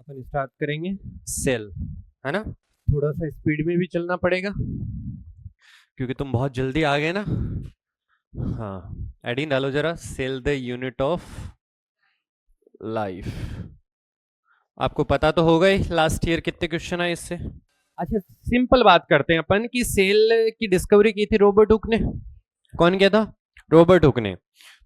अपन start करेंगे cell, है ना। थोड़ा सा स्पीड में भी चलना पड़ेगा क्योंकि तुम बहुत जल्दी आ गए ना। हाँ, एडिंग डालो जरा, cell the unit of life. आपको पता तो होगा ही लास्ट ईयर कितने क्वेश्चन आए इससे। अच्छा, सिंपल बात करते हैं अपन कि सेल की डिस्कवरी की थी रॉबर्ट हुक ने। कौन किया था? रॉबर्ट हुक ने।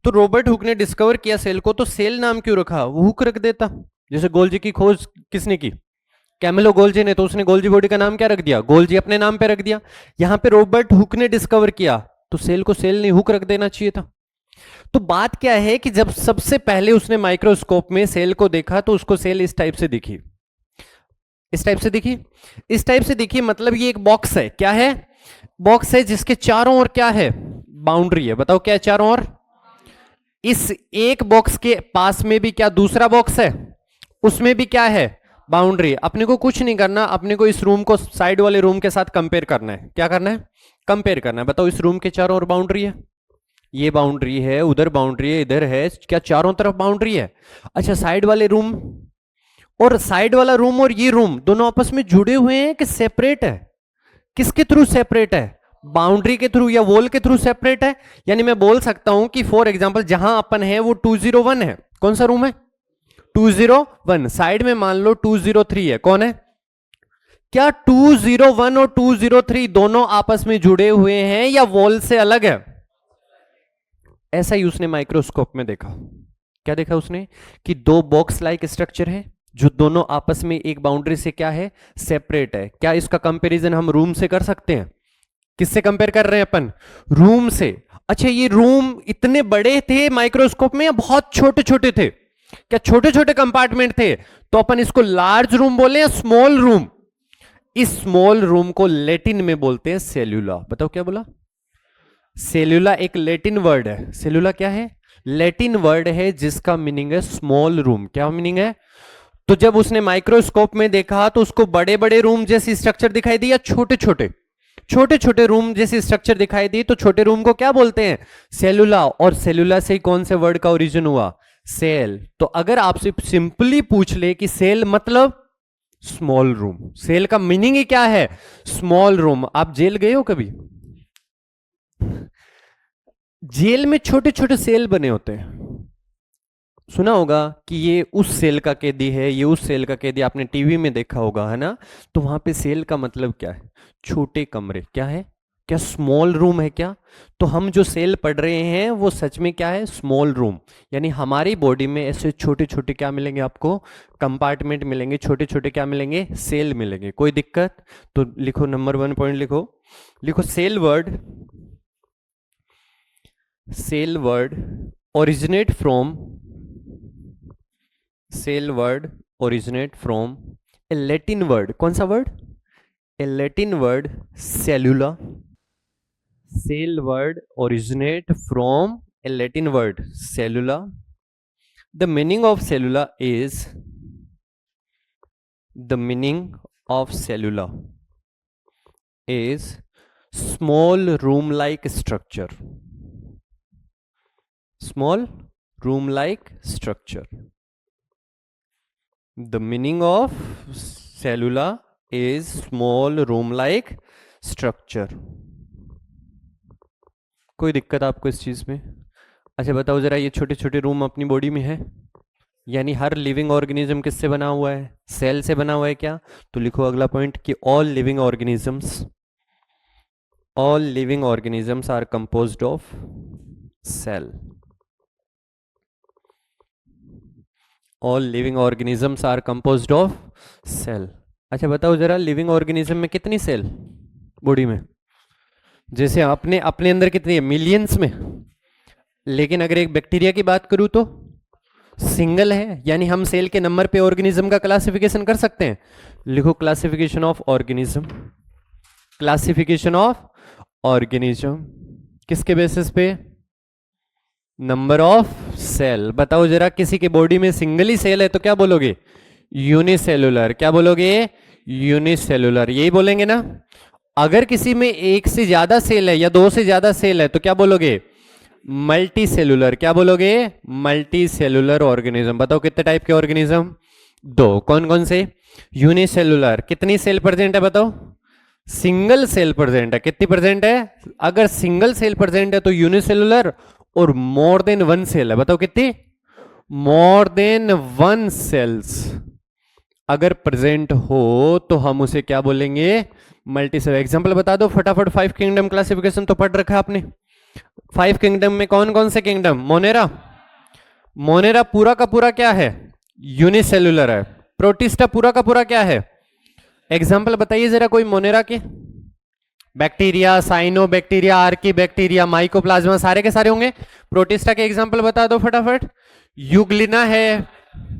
तो रॉबर्ट हुक ने डिस्कवर किया सेल को, तो सेल नाम क्यों रखा? वो हुक रख देता। जैसे गोल्जी की खोज किसने की? कैमिलो गोल्जी ने। तो उसने गोल्जी बॉडी का नाम क्या रख दिया? गोल्जी अपने नाम पे रख दिया। यहां पे रॉबर्ट हुक ने डिस्कवर किया, तो सेल को सेल नहीं हुक रख देना चाहिए था। तो बात क्या है कि जब सबसे पहले उसने माइक्रोस्कोप में सेल को देखा तो उसको सेल इस टाइप से दिखी। इस टाइप से दिखी, इस टाइप से दिखी, मतलब ये एक बॉक्स है। क्या है? बॉक्स है जिसके चारों ओर क्या है? बाउंड्री है। बताओ क्या है चारों ओर? इस एक बॉक्स के पास में भी क्या दूसरा बॉक्स है? उसमें भी क्या है? बाउंड्री। अपने को कुछ नहीं करना, अपने को इस रूम को साइड वाले रूम के साथ कंपेयर करना है। क्या करना है? कंपेयर करना है। बताओ इस रूम के चारों ओर बाउंड्री है, ये बाउंड्री है, उधर बाउंड्री है, इधर है, क्या चारों तरफ बाउंड्री है? अच्छा, साइड वाले रूम और साइड वाला रूम और ये रूम दोनों आपस में जुड़े हुए हैं कि सेपरेट है? किसके थ्रू सेपरेट है? बाउंड्री के थ्रू या वॉल के थ्रू सेपरेट है। यानी मैं बोल सकता हूं कि फॉर एग्जांपल जहां अपन है वो 201 है। कौन सा रूम है? 201। साइड में मान लो 203 है। कौन है? क्या 201 और 203 दोनों आपस में जुड़े हुए हैं या वॉल से अलग है? ऐसा ही उसने माइक्रोस्कोप में देखा। क्या देखा उसने? कि दो बॉक्स लाइक स्ट्रक्चर है जो दोनों आपस में एक बाउंड्री से क्या है? सेपरेट है। क्या इसका कंपैरिजन हम रूम से कर सकते हैं? किससे कंपेयर कर रहे हैं अपन? रूम से। अच्छा, ये रूम इतने बड़े थे माइक्रोस्कोप में या बहुत छोटे छोटे थे? क्या छोटे छोटे कंपार्टमेंट थे? तो अपन इसको लार्ज रूम बोले या स्मॉल रूम? इस स्मॉल रूम को लैटिन में बोलते हैं सेल्यूला। बताओ क्या बोला? सेल्यूला एक लैटिन वर्ड है। सेल्यूला क्या है? लैटिन वर्ड है जिसका मीनिंग है स्मॉल रूम। क्या मीनिंग है? तो जब उसने माइक्रोस्कोप में देखा तो उसको बड़े बड़े रूम जैसी स्ट्रक्चर दिखाई दी या छोटे छोटे छोटे छोटे रूम जैसी स्ट्रक्चर दिखाई दी? तो छोटे रूम को क्या बोलते हैं? सेल्यूला। और सेल्यूला से ही कौन से वर्ड का ओरिजिन हुआ? सेल। तो अगर आपसे सिंपली पूछ ले कि सेल मतलब स्मॉल रूम, सेल का मीनिंग ही क्या है? Small room. आप जेल गए हो कभी? जेल में छोटे छोटे सेल बने होते हैं। सुना होगा कि ये उस सेल का कैदी है, ये उस सेल का कैदी। आपने टीवी में देखा होगा, है ना। तो वहां पे सेल का मतलब क्या है? छोटे कमरे। क्या है? क्या स्मॉल रूम है क्या? तो हम जो सेल पढ़ रहे हैं वो सच में क्या है? Small room. यानी हमारी बॉडी में ऐसे छोटे छोटे क्या मिलेंगे आपको? कंपार्टमेंट मिलेंगे। छोटे छोटे क्या मिलेंगे? सेल मिलेंगे। कोई दिक्कत? तो लिखो, नंबर 1 पॉइंट लिखो। लिखो cell word, cell word originate from, cell word originate from a Latin word। कौन सा word? a Latin word cellula। Cell word originate from a Latin word cellula। the meaning of cellula is, the meaning of cellula is small room like structure। small room like structure। the meaning of cellula is small room like structure। कोई दिक्कत आपको इस चीज में? अच्छा बताओ जरा, ये छोटे छोटे रूम अपनी बॉडी में है, यानी हर लिविंग ऑर्गेनिज्म किससे बना हुआ है? सेल से बना हुआ है। क्या? तो लिखो अगला पॉइंट कि all living organisms, all living organisms are composed of cell। all living organisms are composed of cell। अच्छा बताओ जरा, लिविंग ऑर्गेनिज्म में कितनी सेल बॉडी में? जैसे अपने अपने अंदर कितनी है? मिलियंस में। लेकिन अगर एक बैक्टीरिया की बात करूं तो सिंगल है। यानी हम सेल के नंबर पे ऑर्गेनिज्म का क्लासिफिकेशन कर सकते हैं। लिखो classification of organism, classification of organism किसके बेसिस पे? Number of cell. बताओ जरा, किसी के बॉडी में सिंगल ही सेल है तो क्या बोलोगे? यूनिसेलुलर। क्या बोलोगे? यूनिसेलुलर। यही बोलेंगे ना। अगर किसी में एक से ज्यादा सेल है या दो से ज्यादा सेल है तो क्या बोलोगे? Multi cellular. क्या बोलोगे? Multi cellular organism. बताओ कितने टाइप के ऑर्गेनिज्म? दो। कौन कौन से? यूनिसेलुलर। कितनी सेल प्रेजेंट है बताओ? सिंगल सेल प्रेजेंट है। कितनी प्रेजेंट है? अगर सिंगल सेल प्रेजेंट है तो यूनिसेलुलर, और मोर देन वन सेल है, बताओ कितनी? मोर देन वन सेल्स अगर प्रेजेंट हो तो हम उसे क्या बोलेंगे? Multi cell. एग्जांपल बता दो फटाफट। 5 किंगडम क्लासिफिकेशन तो पढ़ रखा है आपने। 5 किंगडम में कौन कौन से किंगडम? मोनेरा। मोनेरा पूरा का पूरा क्या है? यूनिसेलुलर है। प्रोटिस्टा पूरा का पूरा क्या है? एग्जाम्पल बताइए जरा कोई मोनेरा के। Bacteria, cyanobacteria, archaebacteria, mycoplasma, सारे के सारे होंगे। प्रोटिस्टा के एग्जाम्पल बता दो फटाफट। यूग्लिना है,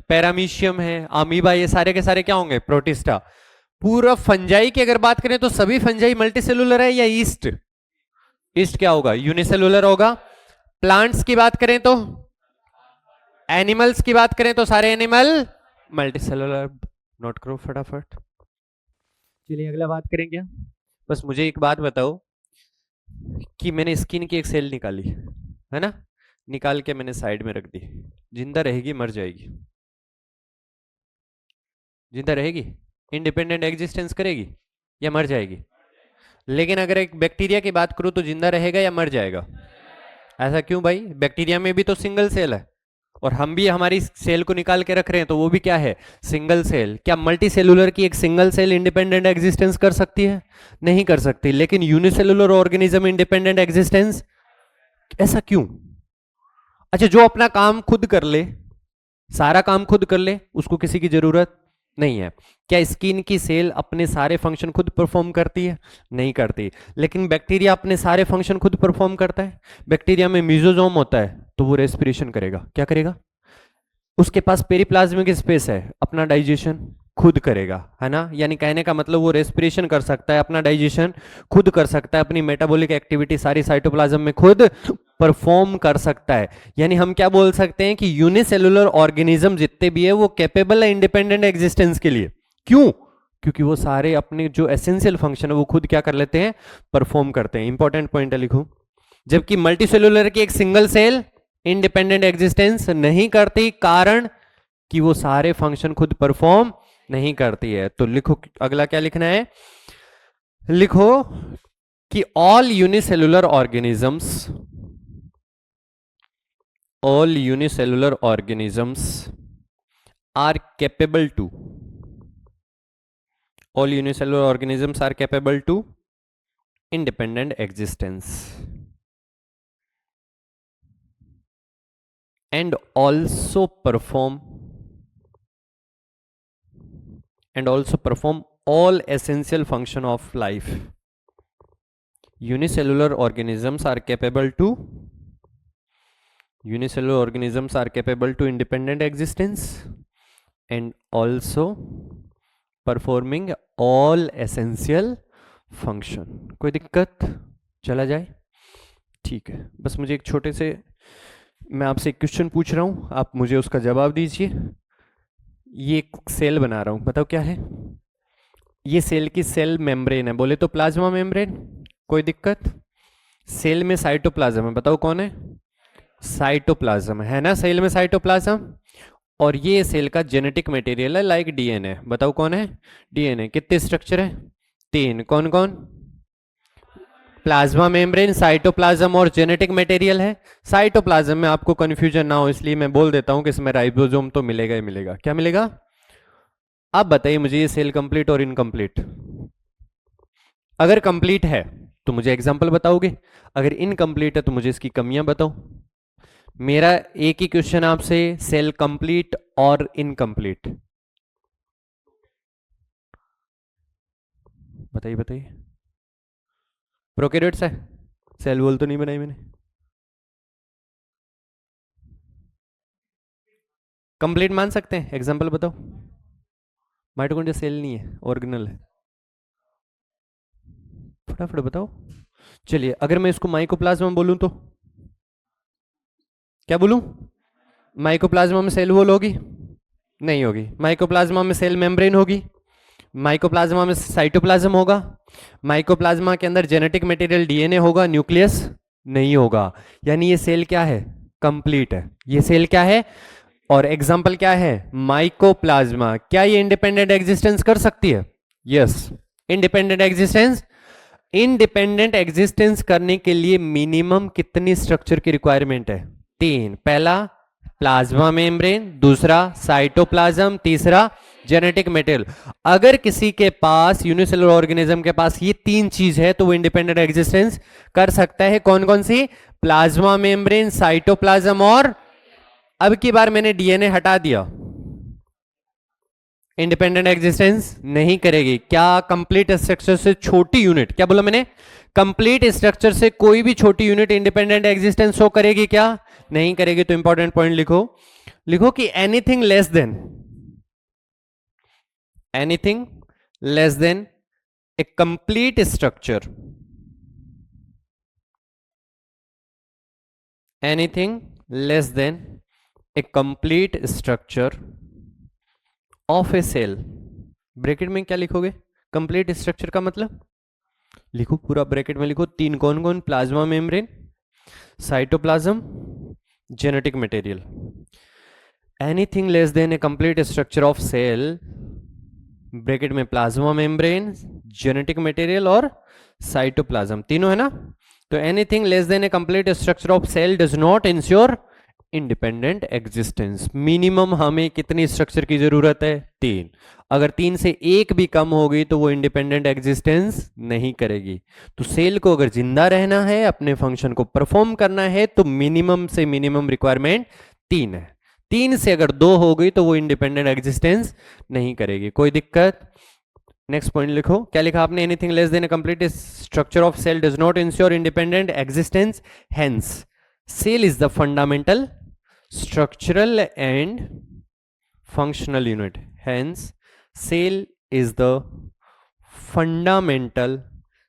पैरामीशियम है, अमीबा, ये सारे के सारे क्या होंगे? प्रोटिस्टा। पूरा फंजाई की अगर बात करें तो सभी फंजाई मल्टीसेलुलर है या ईस्ट? ईस्ट क्या होगा? यूनिसेलुलर होगा। प्लांट्स की बात करें तो, एनिमल्स की बात करें तो सारे एनिमल मल्टीसेलुलर। नोट करो फटाफट। चलिए अगला बात करें क्या? बस मुझे एक बात बताओ कि मैंने स्किन की एक सेल निकाली है ना, निकाल के मैंने साइड में रख दी, जिंदा रहेगी मर जाएगी? जिंदा रहेगी, इंडिपेंडेंट एग्जिस्टेंस करेगी या मर जाएगी? लेकिन अगर एक बैक्टीरिया की बात करूं तो जिंदा रहेगा या मर जाएगा? ऐसा क्यों भाई? बैक्टीरिया में भी तो सिंगल सेल है, और हम भी हमारी सेल को निकाल के रख रहे हैं तो वो भी क्या है? Single cell. क्या मल्टी सेलुलर की एक सिंगल सेल इंडिपेंडेंट एग्जिस्टेंस कर सकती है? नहीं कर सकती। लेकिन यूनिसेलुलर ऑर्गेनिज्म इंडिपेंडेंट एग्जिस्टेंस, ऐसा क्यों? अच्छा, जो अपना काम खुद कर ले, सारा काम खुद कर ले, उसको किसी की जरूरत नहीं है। क्या स्किन की सेल अपने सारे फंक्शन खुद परफॉर्म करती है? नहीं करती। लेकिन बैक्टीरिया अपने सारे फंक्शन खुद परफॉर्म करता है। बैक्टीरिया में मीजोजोम होता है तो वो रेस्पिरेशन करेगा। क्या करेगा? उसके पास पेरिप्लाज्मिक स्पेस है, अपना डाइजेशन खुद करेगा, है ना। यानी कहने का मतलब वो रेस्पिरेशन कर सकता है, अपना डाइजेशन खुद कर सकता है, अपनी मेटाबॉलिक एक्टिविटी सारी साइटोप्लाज्म में खुद परफॉर्म कर सकता है। यानी हम क्या बोल सकते हैं कि यूनिसेलुलर ऑर्गेनिज्म जितने भी है वो कैपेबल है इंडिपेंडेंट एग्जिस्टेंस के लिए। क्यों? क्योंकि वो सारे अपने जो एसेंशियल फंक्शन है वो खुद क्या कर लेते हैं? परफॉर्म करते हैं। इंपॉर्टेंट पॉइंट है, लिखो। जबकि मल्टीसेलुलर की एक सिंगल सेल इंडिपेंडेंट एग्जिस्टेंस नहीं करती, कारण कि वो सारे फंक्शन खुद परफॉर्म नहीं करती है। तो लिखो, अगला क्या लिखना है? लिखो कि all unicellular organisms are capable to independent existence and also perform all essential function of life. Unicellular organisms are capable to independent existence and also performing all essential function. कोई दिक्कत? चला जाए? ठीक है। बस मुझे एक छोटे से, मैं आपसे एक क्वेश्चन पूछ रहा हूं, आप मुझे उसका जवाब दीजिए। ये एक सेल बना रहा हूं, बताओ क्या है? ये सेल की सेल मेम्ब्रेन है, बोले तो प्लाज्मा मेम्ब्रेन। कोई दिक्कत? सेल में साइटोप्लाज्म है, बताओ कौन है? साइटोप्लाज्म है ना, सेल में साइटोप्लाज्म। और ये सेल का जेनेटिक मटेरियल है, लाइक डीएनए। बताओ कौन है? डीएनए। कितने स्ट्रक्चर है? 3। कौन कौन? प्लाज्मा मेम्ब्रेन, साइटोप्लाज्म और जेनेटिक मटेरियल है। साइटोप्लाज्म में आपको कंफ्यूजन ना हो इसलिए मैं बोल देता हूं कि इसमें राइबोसोम तो मिलेगा ही मिलेगा। क्या मिलेगा? आप बताइए मुझे, ये सेल कंप्लीट और इनकम्प्लीट? अगर कंप्लीट है तो मुझे एग्जांपल बताओगे, अगर इनकम्प्लीट है तो मुझे इसकी कमियां बताओ। मेरा एक ही क्वेश्चन आपसे, सेल कंप्लीट और इनकम्प्लीट, बताइए बताइए। प्रोकैरियोट्स है, सेल वॉल तो नहीं बनाई मैंने। कंप्लीट मान सकते हैं? एग्जांपल बताओ। माइटोकॉन्ड्रिया सेल नहीं है, ऑर्गेनल है। फटाफट बताओ। चलिए, अगर मैं इसको माइकोप्लाज्मा बोलूं तो क्या बोलूं? माइकोप्लाज्मा में सेल वॉल होगी? नहीं होगी। माइकोप्लाज्मा में सेल मेम्ब्रेन होगी? माइकोप्लाज्मा में साइटोप्लाज्म होगा? माइकोप्लाज्मा के अंदर जेनेटिक मटेरियल डीएनए होगा, न्यूक्लियस नहीं होगा। यानी ये सेल क्या है? कंप्लीट है। ये सेल क्या है? और एग्जाम्पल क्या है, माइकोप्लाज्मा। क्या ये इंडिपेंडेंट एग्जिस्टेंस कर सकती है? Yes, independent existence. Independent existence करने के लिए मिनिमम कितनी स्ट्रक्चर की रिक्वायरमेंट है? 3। पहला प्लाज्मा मेम्ब्रेन, दूसरा साइटोप्लाज्म, तीसरा जेनेटिक मटेरियल। अगर किसी के पास यूनिसेलुलर ऑर्गेनिज्म के पास ये 3 चीज है तो वो इंडिपेंडेंट एग्जिस्टेंस कर सकता है। कौन कौन सी? प्लाज्मा मेम्ब्रेन, साइटोप्लाज्म और अब की बार मैंने डीएनए हटा दिया, इंडिपेंडेंट एग्जिस्टेंस नहीं करेगी। क्या कंप्लीट स्ट्रक्चर से छोटी यूनिट, क्या बोला मैंने, कंप्लीट स्ट्रक्चर से कोई भी छोटी यूनिट इंडिपेंडेंट एग्जिस्टेंस शो करेगी? क्या नहीं करेगी। तो इंपॉर्टेंट पॉइंट लिखो, लिखो कि anything less than a complete structure, anything less than a complete structure of a cell. Bracket में क्या लिखोगे? कंप्लीट स्ट्रक्चर का मतलब लिखो, पूरा ब्रैकेट में लिखो। 3 कौन कौन? Plasma membrane, cytoplasm, genetic material. Anything less than a complete structure of cell, bracket में प्लाज्मा मेम्ब्रेन, जेनेटिक मटेरियल और साइटोप्लाज्म, तीनों है ना। तो anything less than a complete structure of cell does not ensure independent existence. Minimum हमें कितनी structure की जरूरत है? 3। अगर 3 से एक भी कम होगी तो वो इंडिपेंडेंट एग्जिस्टेंस नहीं करेगी। तो सेल को अगर जिंदा रहना है, अपने फंक्शन को परफॉर्म करना है, तो मिनिमम से मिनिमम रिक्वायरमेंट 3 है। 3 से अगर 2 हो गई तो वो इंडिपेंडेंट एग्जिस्टेंस नहीं करेगी। कोई दिक्कत? नेक्स्ट पॉइंट लिखो, क्या लिखा आपने? Anything less than a complete structure of cell does not ensure independent existence, hence cell is the fundamental structural and functional unit. Hence cell is the fundamental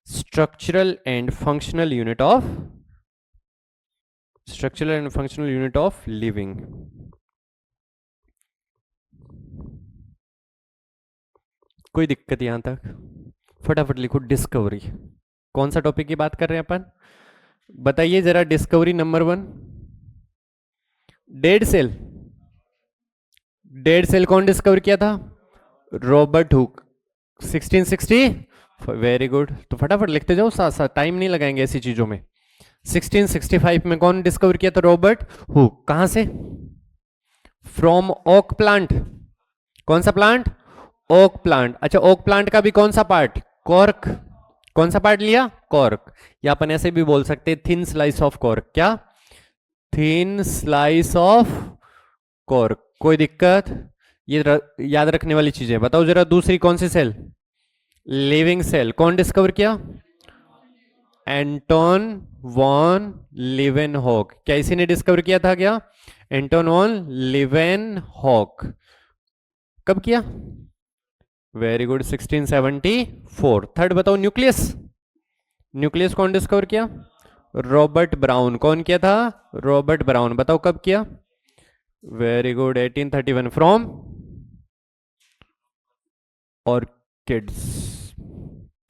structural and functional unit of living. कोई दिक्कत यहां तक? फटाफट लिखो discovery. कौन सा topic की बात कर रहे हैं अपन? बताइए जरा। Discovery number 1, dead cell. Dead cell कौन डिस्कवर किया था? Robert Hooke, 1660। Very good. तो फटाफट लिखते जाओ, साथ साथ, टाइम नहीं लगाएंगे ऐसी चीजों में। 1665 में कौन डिस्कवर किया था? Robert Hooke. कहां से? From oak plant. कौन सा प्लांट? Oak plant. अच्छा, ओक प्लांट का भी कौन सा पार्ट? कॉर्क। कौन सा पार्ट लिया? कॉर्क। या अपन ऐसे भी बोल सकते, थिन स्लाइस ऑफ कॉर्क। क्या? Thin slice of cork. कोई दिक्कत? ये याद रखने वाली चीजें। बताओ जरा, दूसरी कौन सी सेल? Living cell. कौन डिस्कवर किया? Anton von Leeuwenhoek. क्या इसी ने डिस्कवर किया था? क्या? Anton von Leeuwenhoek. कब किया? Very good, 1674। थर्ड बताओ, न्यूक्लियस। न्यूक्लियस कौन डिस्कवर किया? Robert Brown. कौन किया था? Robert Brown. बताओ कब किया? Very good, 1831। From orchids.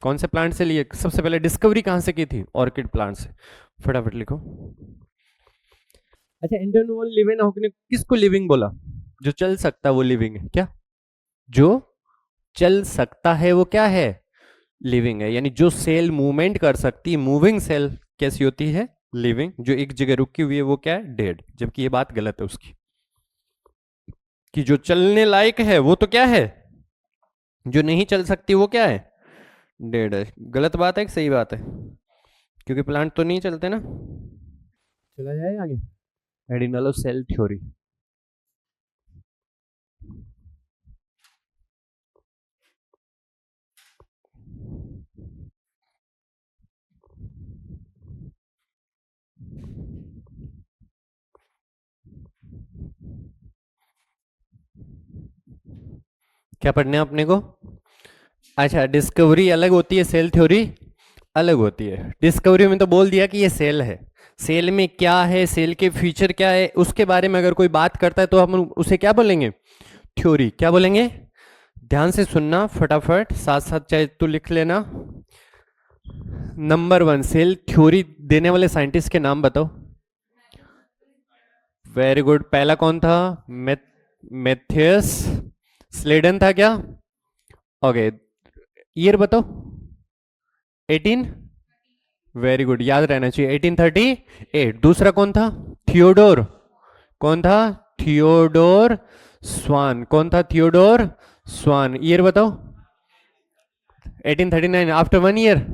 कौन से प्लांट से लिए? सबसे पहले डिस्कवरी कहां से की थी? ऑर्किड प्लांट से। फटाफट लिखो। अच्छा, एंटोन वॉन लीवेनहॉक ने किसको लिविंग बोला? जो चल सकता है वो लिविंग है। क्या? जो चल सकता है वो क्या है? लिविंग है। यानी जो सेल मूवमेंट कर सकती है, मूविंग सेल कैसी होती है? लिविंग। जो एक जगह रुकी हुई है वो क्या है? डेड। जबकि ये बात गलत है उसकी, कि जो चलने लायक है वो तो क्या है? जो नहीं चल सकती वो क्या है? डेड है। गलत बात है कि सही बात है? क्योंकि प्लांट तो नहीं चलते ना। चला जाए आगे। एडिनलो सेल थ्योरी। क्या पढ़ने अपने को? अच्छा, डिस्कवरी अलग होती है, सेल थ्योरी अलग होती है। डिस्कवरी में तो बोल दिया कि ये सेल है, सेल में क्या है, सेल के फीचर क्या है, उसके बारे में अगर कोई बात करता है तो हम उसे क्या बोलेंगे? थ्योरी। क्या बोलेंगे? ध्यान से सुनना फटाफट, साथ साथ चाहे तो लिख लेना। नंबर 1, सेल थ्योरी देने वाले साइंटिस्ट के नाम बताओ। Very good. पहला कौन था? मेथियस स्लेडन था क्या? ओके, ईयर बताओ। 18, वेरी गुड, याद रहना चाहिए 1838। दूसरा कौन था? थियोडोर। कौन था? थियोडोर स्वान। कौन था? थियोडोर स्वान। ईयर बताओ। 1839, आफ्टर 1 ईयर।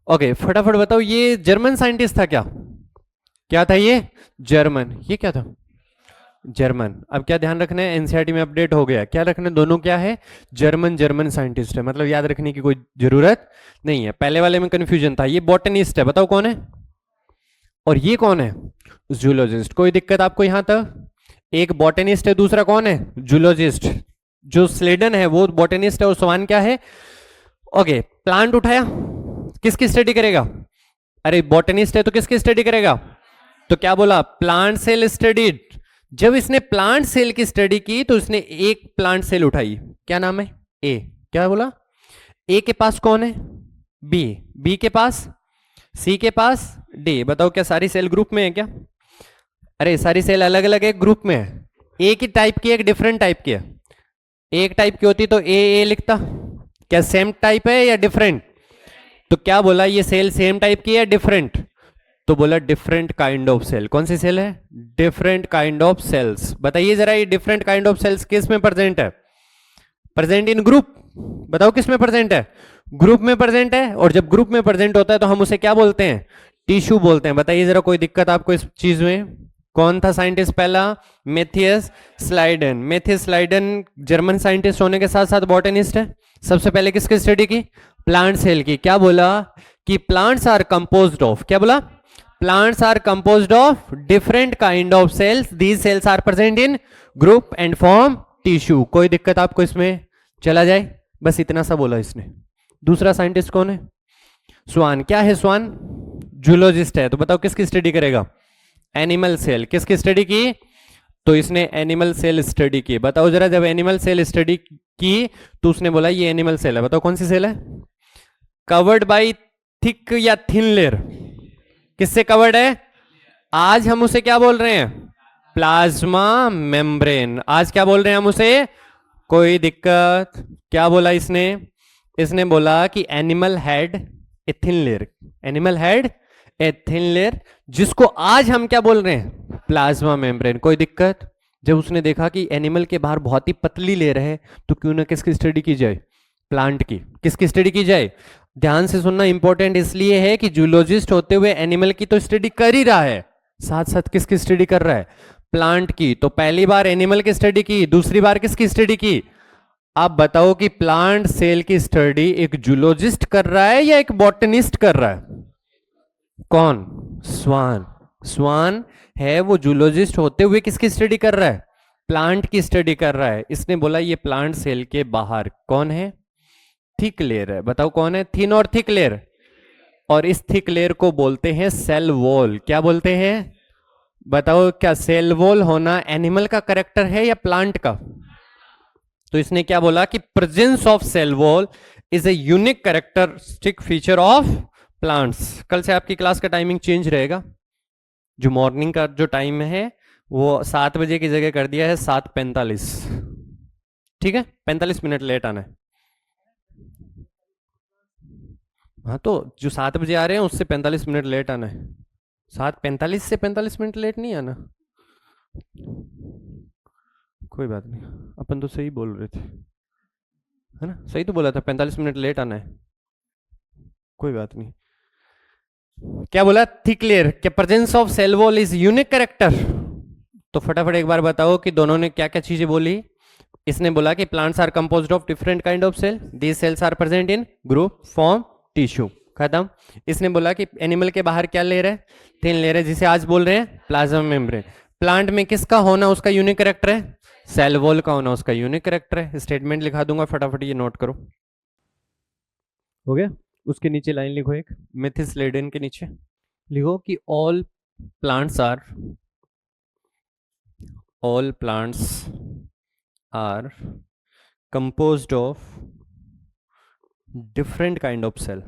ओके, फटाफट बताओ, ये जर्मन साइंटिस्ट था क्या? क्या था ये? जर्मन। ये क्या था? जर्मन। अब क्या ध्यान रखना है, एनसीईआरटी में अपडेट हो गया, क्या रखना है? दोनों क्या है? जर्मन। जर्मन साइंटिस्ट है, मतलब याद रखने की कोई जरूरत नहीं है। पहले वाले में कंफ्यूजन था, ये बॉटनिस्ट है, बताओ कौन है? और ये कौन है? जूलॉजिस्ट। कोई दिक्कत आपको यहां तक? एक बॉटनिस्ट है, दूसरा कौन है? जूलॉजिस्ट। जो स्लेडन है वो बॉटनिस्ट है, और स्वान क्या है? ओके, प्लांट उठाया, किसकी स्टडी करेगा? अरे बॉटनिस्ट है तो किसकी स्टडी करेगा? तो क्या बोला? Plant cell studied. जब इसने प्लांट सेल की स्टडी की तो इसने एक प्लांट सेल उठाई, क्या नाम है? ए। क्या बोला? ए के पास कौन है? बी। बी के पास? सी के पास? डी। बताओ क्या सारी सेल ग्रुप में है क्या? अरे सारी सेल अलग अलग एक ग्रुप में है। एक ही टाइप की, एक डिफरेंट टाइप की है। एक टाइप की होती तो ए लिखता। क्या सेम टाइप है या डिफरेंट? तो क्या बोला, ये सेल सेम टाइप की है डिफरेंट? तो बोला डिफरेंट काइंड ऑफ सेल। कौन सी सेल है? Different kind of cells. बताइए जरा, ये डिफरेंट काइंड ऑफ सेल्स किस में प्रेजेंट है? Present in group. बताओ किस में प्रेजेंट है? ग्रुप में प्रेजेंट है। और जब ग्रुप में प्रेजेंट होता है तो हम उसे क्या बोलते हैं? टिश्यू बोलते हैं। बताइए जरा, कोई दिक्कत आपको इस चीज में? कौन था साइंटिस्ट पहला? मेथियस स्लाइडन। मेथियस स्लाइडन जर्मन साइंटिस्ट होने के साथ साथ बॉटनिस्ट है। सबसे पहले किसकी स्टडी की? प्लांट सेल की। क्या बोला? कि प्लांट्स आर कंपोज्ड ऑफ, क्या बोला? Plants are composed of different kind of cells. These cells are present in group and form tissue. कोई दिक्कत आपको इसमें? चला जाए, बस इतना सा बोला इसने। दूसरा साइंटिस्ट कौन है? स्वान। क्या है स्वान? जूलॉजिस्ट है। तो बताओ किसकी स्टडी करेगा? Animal cell. किसकी स्टडी की? तो इसने एनिमल सेल स्टडी की। बताओ जरा, जब एनिमल सेल स्टडी की तो उसने बोला ये एनिमल सेल है। बताओ कौन सी सेल है? कवर्ड बाई थिक या थिन लेयर? किससे कवर्ड है? आज हम उसे क्या बोल रहे हैं? Plasma membrane. आज क्या बोल रहे हैं हम उसे? कोई दिक्कत? क्या बोला इसने? इसने बोला कि animal had a thin layer. Animal had a thin layer, जिसको आज हम क्या बोल रहे हैं? Plasma membrane. कोई दिक्कत? जब उसने देखा कि एनिमल के बाहर बहुत ही पतली लेयर है तो क्यों ना किसकी स्टडी की जाए? प्लांट की। किसकी स्टडी की जाए? ध्यान से सुनना, इंपॉर्टेंट इसलिए है कि जूलॉजिस्ट होते हुए एनिमल की तो स्टडी कर ही रहा है, साथ साथ किसकी स्टडी कर रहा है? प्लांट की। तो पहली बार एनिमल की स्टडी की, दूसरी बार किसकी स्टडी की? आप बताओ कि प्लांट सेल की स्टडी एक जूलॉजिस्ट कर रहा है या एक बॉटनिस्ट कर रहा है? कौन? स्वान। स्वान है वो जूलॉजिस्ट होते हुए किसकी स्टडी कर रहा है? प्लांट की स्टडी कर रहा है। इसने बोला ये प्लांट सेल के बाहर कौन है? थिक लेयर है। बताओ कौन है? थिन और थिक लेयर। और इस थिक लेयर को बोलते हैं सेल वॉल। क्या बोलते हैं? बताओ, क्या सेल वॉल होना एनिमल का करेक्टर है या प्लांट का? तो इसने क्या बोला कि presence of cell wall is a unique characteristic feature of plants. कल से आपकी क्लास का टाइमिंग चेंज रहेगा। जो मॉर्निंग का जो टाइम है वो 7 बजे की जगह कर दिया है 7:45। ठीक है, 45 मिनट लेट आना है। हाँ, तो जो 7 बजे आ रहे हैं उससे 45 मिनट लेट आना है। 7:45 से 45 मिनट लेट नहीं आना। कोई बात नहीं, अपन तो सही बोल रहे थे, है ना? सही तो बोला था, 45 मिनट लेट आना है। कोई बात नहीं। क्या बोला? Thick layer. क्या presence of cell wall is unique character? तो फटाफट एक बार बताओ कि दोनों ने क्या क्या चीजें बोली। इसने बोला कि plants are composed of different kind of cell, these cells are present in group form tissue. खत्म। इसने बोला कि एनिमल के बाहर क्या लेयर है? थिन लेयर है, जिसे आज बोल रहे हैं प्लाज्मा मेम्ब्रेन। प्लांट में किसका होना उसका यूनिक कैरेक्टर है? सेल वॉल का होना उसका यूनिक कैरेक्टर है। स्टेटमेंट लिखा दूंगा, फटाफट ये नोट करो। हो गया? उसके नीचे लाइन लिखो, एक मेथिस्लेडिन के नीचे लिखो कि all plants are composed of different kind of cell.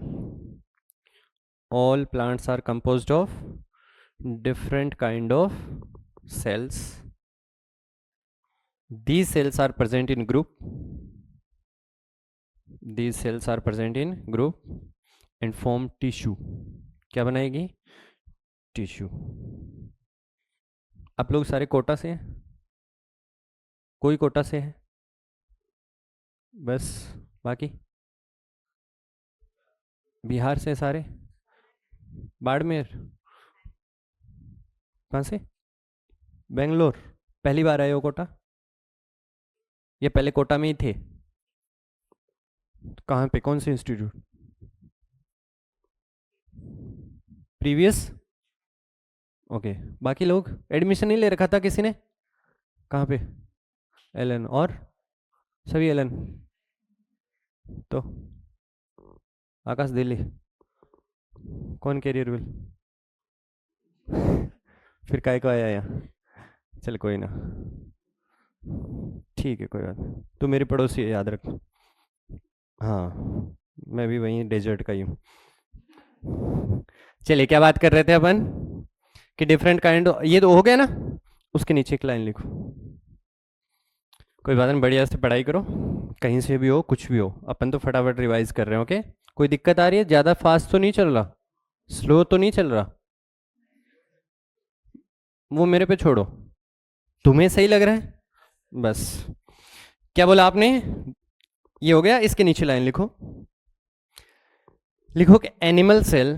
All plants are composed of different kind of cells. These cells are present in group. These cells are present in group and form tissue. क्या बनाएगी? Tissue. आप लोग सारे कोटा से हैं? कोई कोटा से है? बस बाकी बिहार से सारे? बाड़मेर? कहाँ से? बेंगलोर? पहली बार आए हो कोटा? ये पहले कोटा में ही थे? कहाँ पे? कौन से इंस्टीट्यूट? प्रीवियस? ओके. बाकी लोग एडमिशन नहीं ले रखा था किसी ने? कहाँ पे? एलन और सभी एलन. तो आकाश दिल्ली. कौन कैरियर विल? फिर काय को आया यहाँ? चल कोई ना, ठीक है, कोई बात नहीं. तो मेरी पड़ोसी है, याद रख. हाँ, मैं भी वहीं डेजर्ट का ही हूँ. चलिए, क्या बात कर रहे थे अपन कि डिफरेंट काइंड. ये तो हो गया ना. उसके नीचे एक लाइन लिखो. कोई बात नहीं, बढ़िया से पढ़ाई करो, कहीं से भी हो, कुछ भी हो. अपन तो फटाफट रिवाइज कर रहे हैं. ओके. कोई दिक्कत आ रही है? ज़्यादा फास्ट तो नहीं चल रहा? स्लो तो नहीं चल रहा? वो मेरे पे छोड़ो. तुम्हें सही लग रहा है? बस. क्या बोला आपने? ये हो गया. इसके नीचे लाइन लिखो. लिखो कि animal cell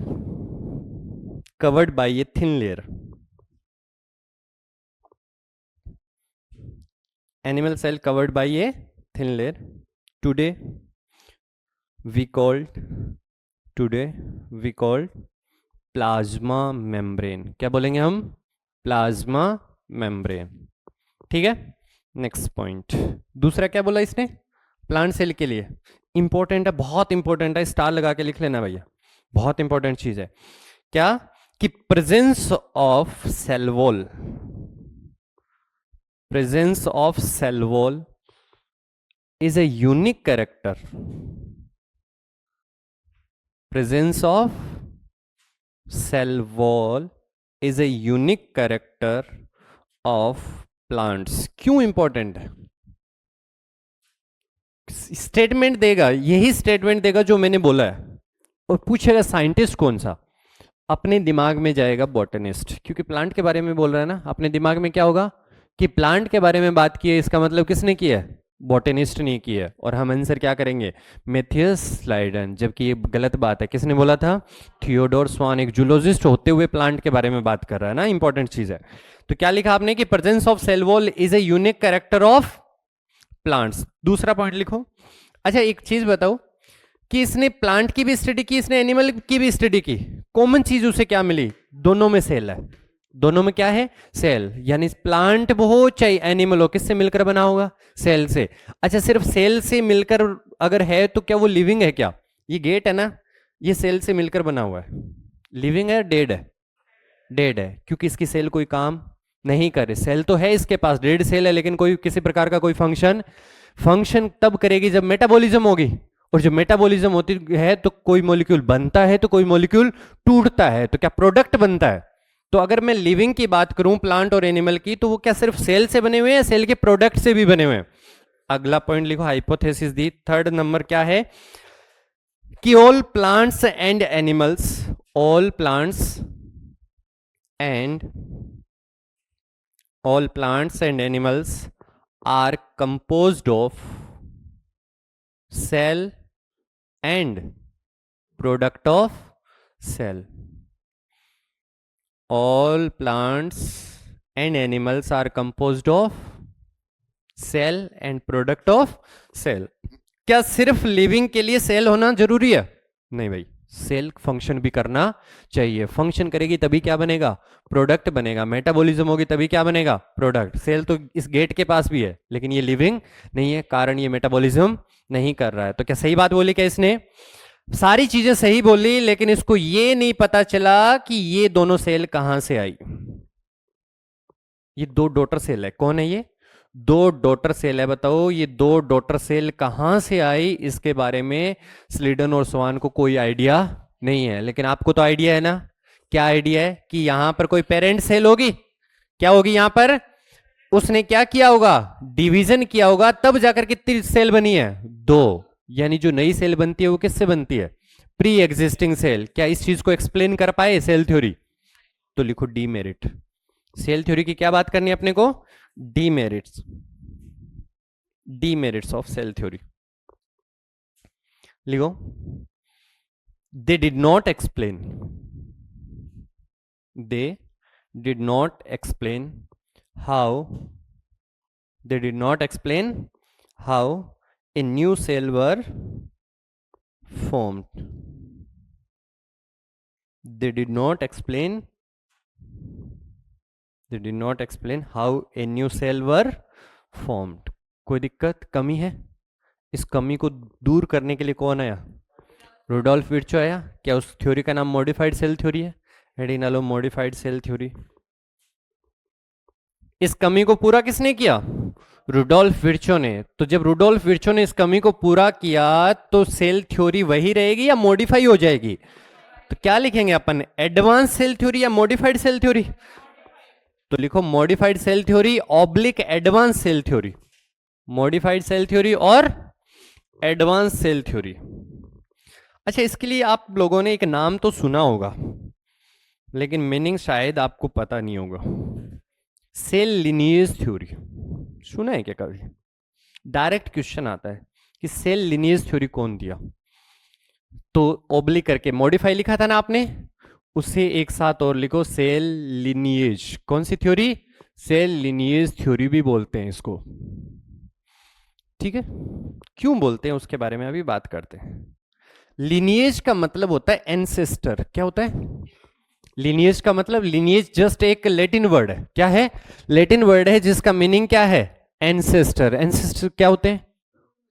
covered by a thin layer. Animal cell covered by a thin layer. Today we called plasma membrane. क्या बोलेंगे हम? Plasma membrane. ठीक है. Next point. दूसरा क्या बोला इसने? प्लांट सेल के लिए इंपॉर्टेंट है, बहुत इंपॉर्टेंट है. स्टार लगा के लिख लेना भैया, बहुत इंपॉर्टेंट चीज है. क्या? कि presence of cell wall. Presence of cell wall is a unique character. Presence of cell wall is a unique character of plants. क्यों इंपॉर्टेंट है? स्टेटमेंट देगा, यही स्टेटमेंट देगा जो मैंने बोला है, और पूछेगा साइंटिस्ट कौन सा. अपने दिमाग में जाएगा बॉटनिस्ट, क्योंकि प्लांट के बारे में बोल रहा है ना. अपने दिमाग में क्या होगा कि प्लांट के बारे में बात की है, इसका मतलब किसने किया है? बॉटनिस्ट ने किया है. और हम आंसर क्या करेंगे? मेथियस स्लाइडन. जबकि ये गलत बात है. किसने बोला था? थियोडोर स्वान. एक जूलॉजिस्ट होते हुए प्लांट के बारे में बात कर रहा है ना. इंपॉर्टेंट चीज है. तो क्या लिखा आपने कि presence of cell wall is a unique character of plants. दूसरा पॉइंट लिखो. अच्छा, एक चीज बताओ कि इसने प्लांट की भी स्टडी की, इसने एनिमल की भी स्टडी की. कॉमन चीज उसे क्या मिली? दोनों में सेल है. दोनों में क्या है? सेल. यानी प्लांट हो चाहे एनिमल हो, किससे मिलकर बना होगा? सेल से. अच्छा, सिर्फ सेल से मिलकर अगर है तो क्या वो लिविंग है? क्या ये गेट है ना, ये सेल से मिलकर बना हुआ है. लिविंग है? डेड है? डेड है, क्योंकि इसकी सेल कोई काम नहीं करे. सेल तो है इसके पास, डेड सेल है, लेकिन कोई किसी प्रकार का कोई फंक्शन तब करेगी जब मेटाबॉलिज्म होगी. और जब मेटाबॉलिज्म होती है तो कोई मॉलिक्यूल बनता है, तो कोई मॉलिक्यूल टूटता है, तो क्या प्रोडक्ट बनता है. तो अगर मैं लिविंग की बात करूं, प्लांट और एनिमल की, तो वो क्या सिर्फ सेल से बने हुए हैं? सेल के प्रोडक्ट से भी बने हुए हैं. अगला पॉइंट लिखो, हाइपोथेसिस दी. थर्ड नंबर क्या है? कि all plants and animals are composed of cell and product of cell. All plants and animals are composed of cell and product of cell. क्या सिर्फ लिविंग के लिए सेल होना जरूरी है? नहीं भाई, सेल फंक्शन भी करना चाहिए. फंक्शन करेगी तभी क्या बनेगा? प्रोडक्ट बनेगा. मेटाबॉलिज्म होगी तभी क्या बनेगा? प्रोडक्ट. सेल तो इस गेट के पास भी है, लेकिन ये लिविंग नहीं है, कारण ये मेटाबॉलिज्म नहीं कर रहा है. तो क्या सही बात बोली क्या इसने? सारी चीजें सही बोली, लेकिन इसको ये नहीं पता चला कि ये दोनों सेल कहां से आई. ये दो डॉटर सेल है. कौन है ये? दो डॉटर सेल है. बताओ ये दो डॉटर सेल कहां से आई, इसके बारे में स्लीडन और स्वान को कोई आइडिया नहीं है. लेकिन आपको तो आइडिया है ना. क्या आइडिया है? कि यहां पर कोई पेरेंट सेल होगी. क्या होगी यहां पर, उसने क्या किया होगा, डिवीजन किया होगा, तब जाकर कितनी सेल बनी है, 2। यानी जो नई सेल बनती है वो किससे बनती है, प्री एग्जिस्टिंग सेल। क्या इस चीज को एक्सप्लेन कर पाए सेल थ्योरी, तो लिखो डीमेरिट। सेल थ्योरी की क्या बात करनी है अपने को, demerits, demerits of cell theory लिखो। They did not explain, they did not explain how they did not explain how a new cell were formed. They did not explain how a new cell were formed. कोई दिक्कत, कमी है, इस कमी को दूर करने के लिए कौन आया, रुडोल्फ विर्चो आया। क्या उस थ्योरी का नाम मॉडिफाइड सेल थ्योरी है, एडिनालो मॉडिफाइड सेल थ्योरी। इस कमी को पूरा किसने किया, रुडोल्फ विर्चो ने। तो जब रुडोल्फ विर्चो ने इस कमी को पूरा किया तो सेल थ्योरी वही रहेगी या मॉडिफाई हो जाएगी, तो क्या लिखेंगे अपन, एडवांस सेल थ्योरी या मॉडिफाइड सेल थ्योरी, तो लिखो modified cell theory oblique advance cell theory, modified cell theory और एडवांस सेल थ्योरी। अच्छा, इसके लिए आप लोगों ने एक नाम तो सुना होगा लेकिन मीनिंग शायद आपको पता नहीं होगा, सेल लिनिएज थ्योरी। सुना है क्या कभी, डायरेक्ट क्वेश्चन आता है कि सेल लिनिएज थ्योरी कौन दिया, तो ओब्लिक करके मॉडिफाई लिखा था ना आपने, उसे एक साथ और लिखो सेल लिनिएज। कौन सी थ्योरी, सेल लिनिएज थ्योरी भी बोलते हैं इसको, ठीक है। क्यों बोलते हैं उसके बारे में अभी बात करते हैं। लिनिएज का मतलब होता है एंसेस्टर। क्या होता है लिनिएज का मतलब, लिनिएज जस्ट एक लैटिन वर्ड है, क्या है, लैटिन वर्ड है जिसका मीनिंग क्या है, एंसेस्टर। एंसेस्टर क्या होते हैं,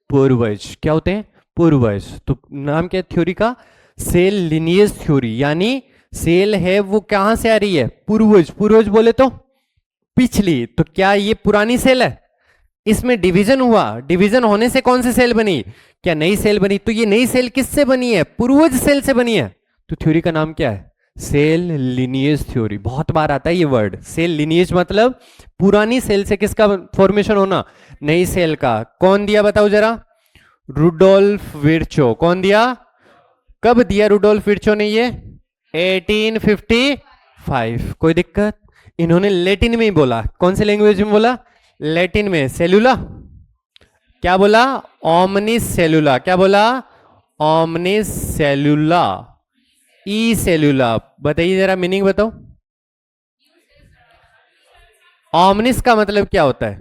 पूर्वज। क्या होते हैं, पूर्वज। तो नाम क्या है थ्योरी का, सेल लिनिएज थ्योरी। यानी सेल है वो कहां से आ रही है, पूर्वज। पूर्वज बोले तो पिछली, तो क्या ये पुरानी सेल है, इसमें डिवीजन हुआ, डिवीजन होने से कौन सी सेल बनी, क्या नई सेल बनी, तो ये नई सेल किससे बनी है, पूर्वज सेल से बनी है। तो थ्योरी का नाम क्या है, सेल लिनिएज थ्योरी। बहुत बार आता है ये वर्ड, सेल लिनिएज मतलब पुरानी सेल से किसका फॉर्मेशन होना, नई सेल का। कौन दिया बताओ जरा, रुडोल्फ विर्चो। कौन दिया, कब दिया रुडोल्फ विर्चो ने ये, 1855। कोई दिक्कत, इन्होंने लैटिन में ही बोला। कौन सी लैंग्वेज में बोला, लैटिन में। सेलुला, क्या बोला, ओमनिस सेलुला। क्या बोला, ओमनिस सेलुला, ई सेलुला। बताइए जरा मीनिंग बताओ। ओमनिस का मतलब क्या होता है,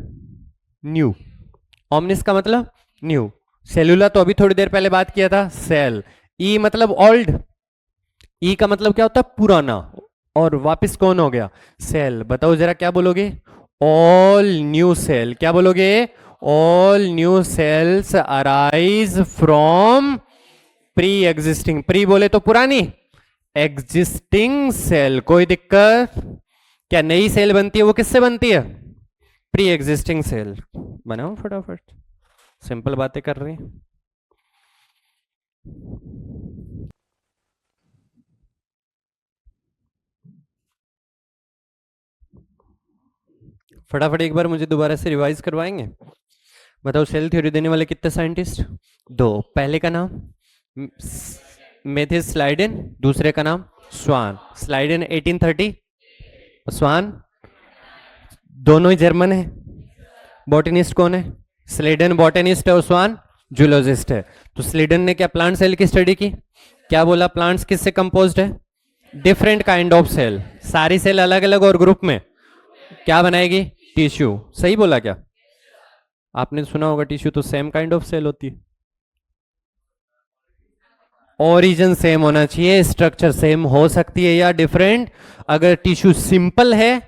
न्यू। ओमनिस का मतलब न्यू। सेलुला तो अभी थोड़ी देर पहले बात किया था, सेल। ई मतलब ओल्ड, ई का मतलब क्या होता है, पुराना। और वापस कौन हो गया, सेल। बताओ जरा क्या बोलोगे, ऑल न्यू सेल। क्या बोलोगे, all new cells arise from pre existing. Pre बोले तो पुरानी, एग्जिस्टिंग सेल। कोई दिक्कत, क्या नई सेल बनती है वो किससे बनती है, प्री एग्जिस्टिंग सेल। बनाओ फटाफट, सिंपल बातें कर रहे हैं। फटाफट एक बार मुझे दोबारा से रिवाइज करवाएंगे। बताओ सेल थ्योरी देने वाले कितने साइंटिस्ट, 2। पहले का नाम मेथिस स्लाइडेन, दूसरे का नाम स्वान। स्लाइडेन 1830, स्वान दोनों ही जर्मन है। बॉटनिस्ट कौन है, स्लेडन बॉटनिस्ट है और स्वान जूलॉजिस्ट है। तो स्लेडन ने क्या प्लांट सेल की स्टडी की, क्या बोला, प्लांट्स किससे कंपोज्ड है, डिफरेंट काइंड ऑफ सेल। सारी सेल अलग अलग और ग्रुप में क्या बनाएगी, टिश्यू। सही बोला क्या, आपने सुना होगा टिश्यू तो सेम काइंड ऑफ सेल होती है। ओरिजिन सेम होना चाहिए, स्ट्रक्चर सेम हो सकती है या डिफरेंट। अगर टिश्यू सिंपल है,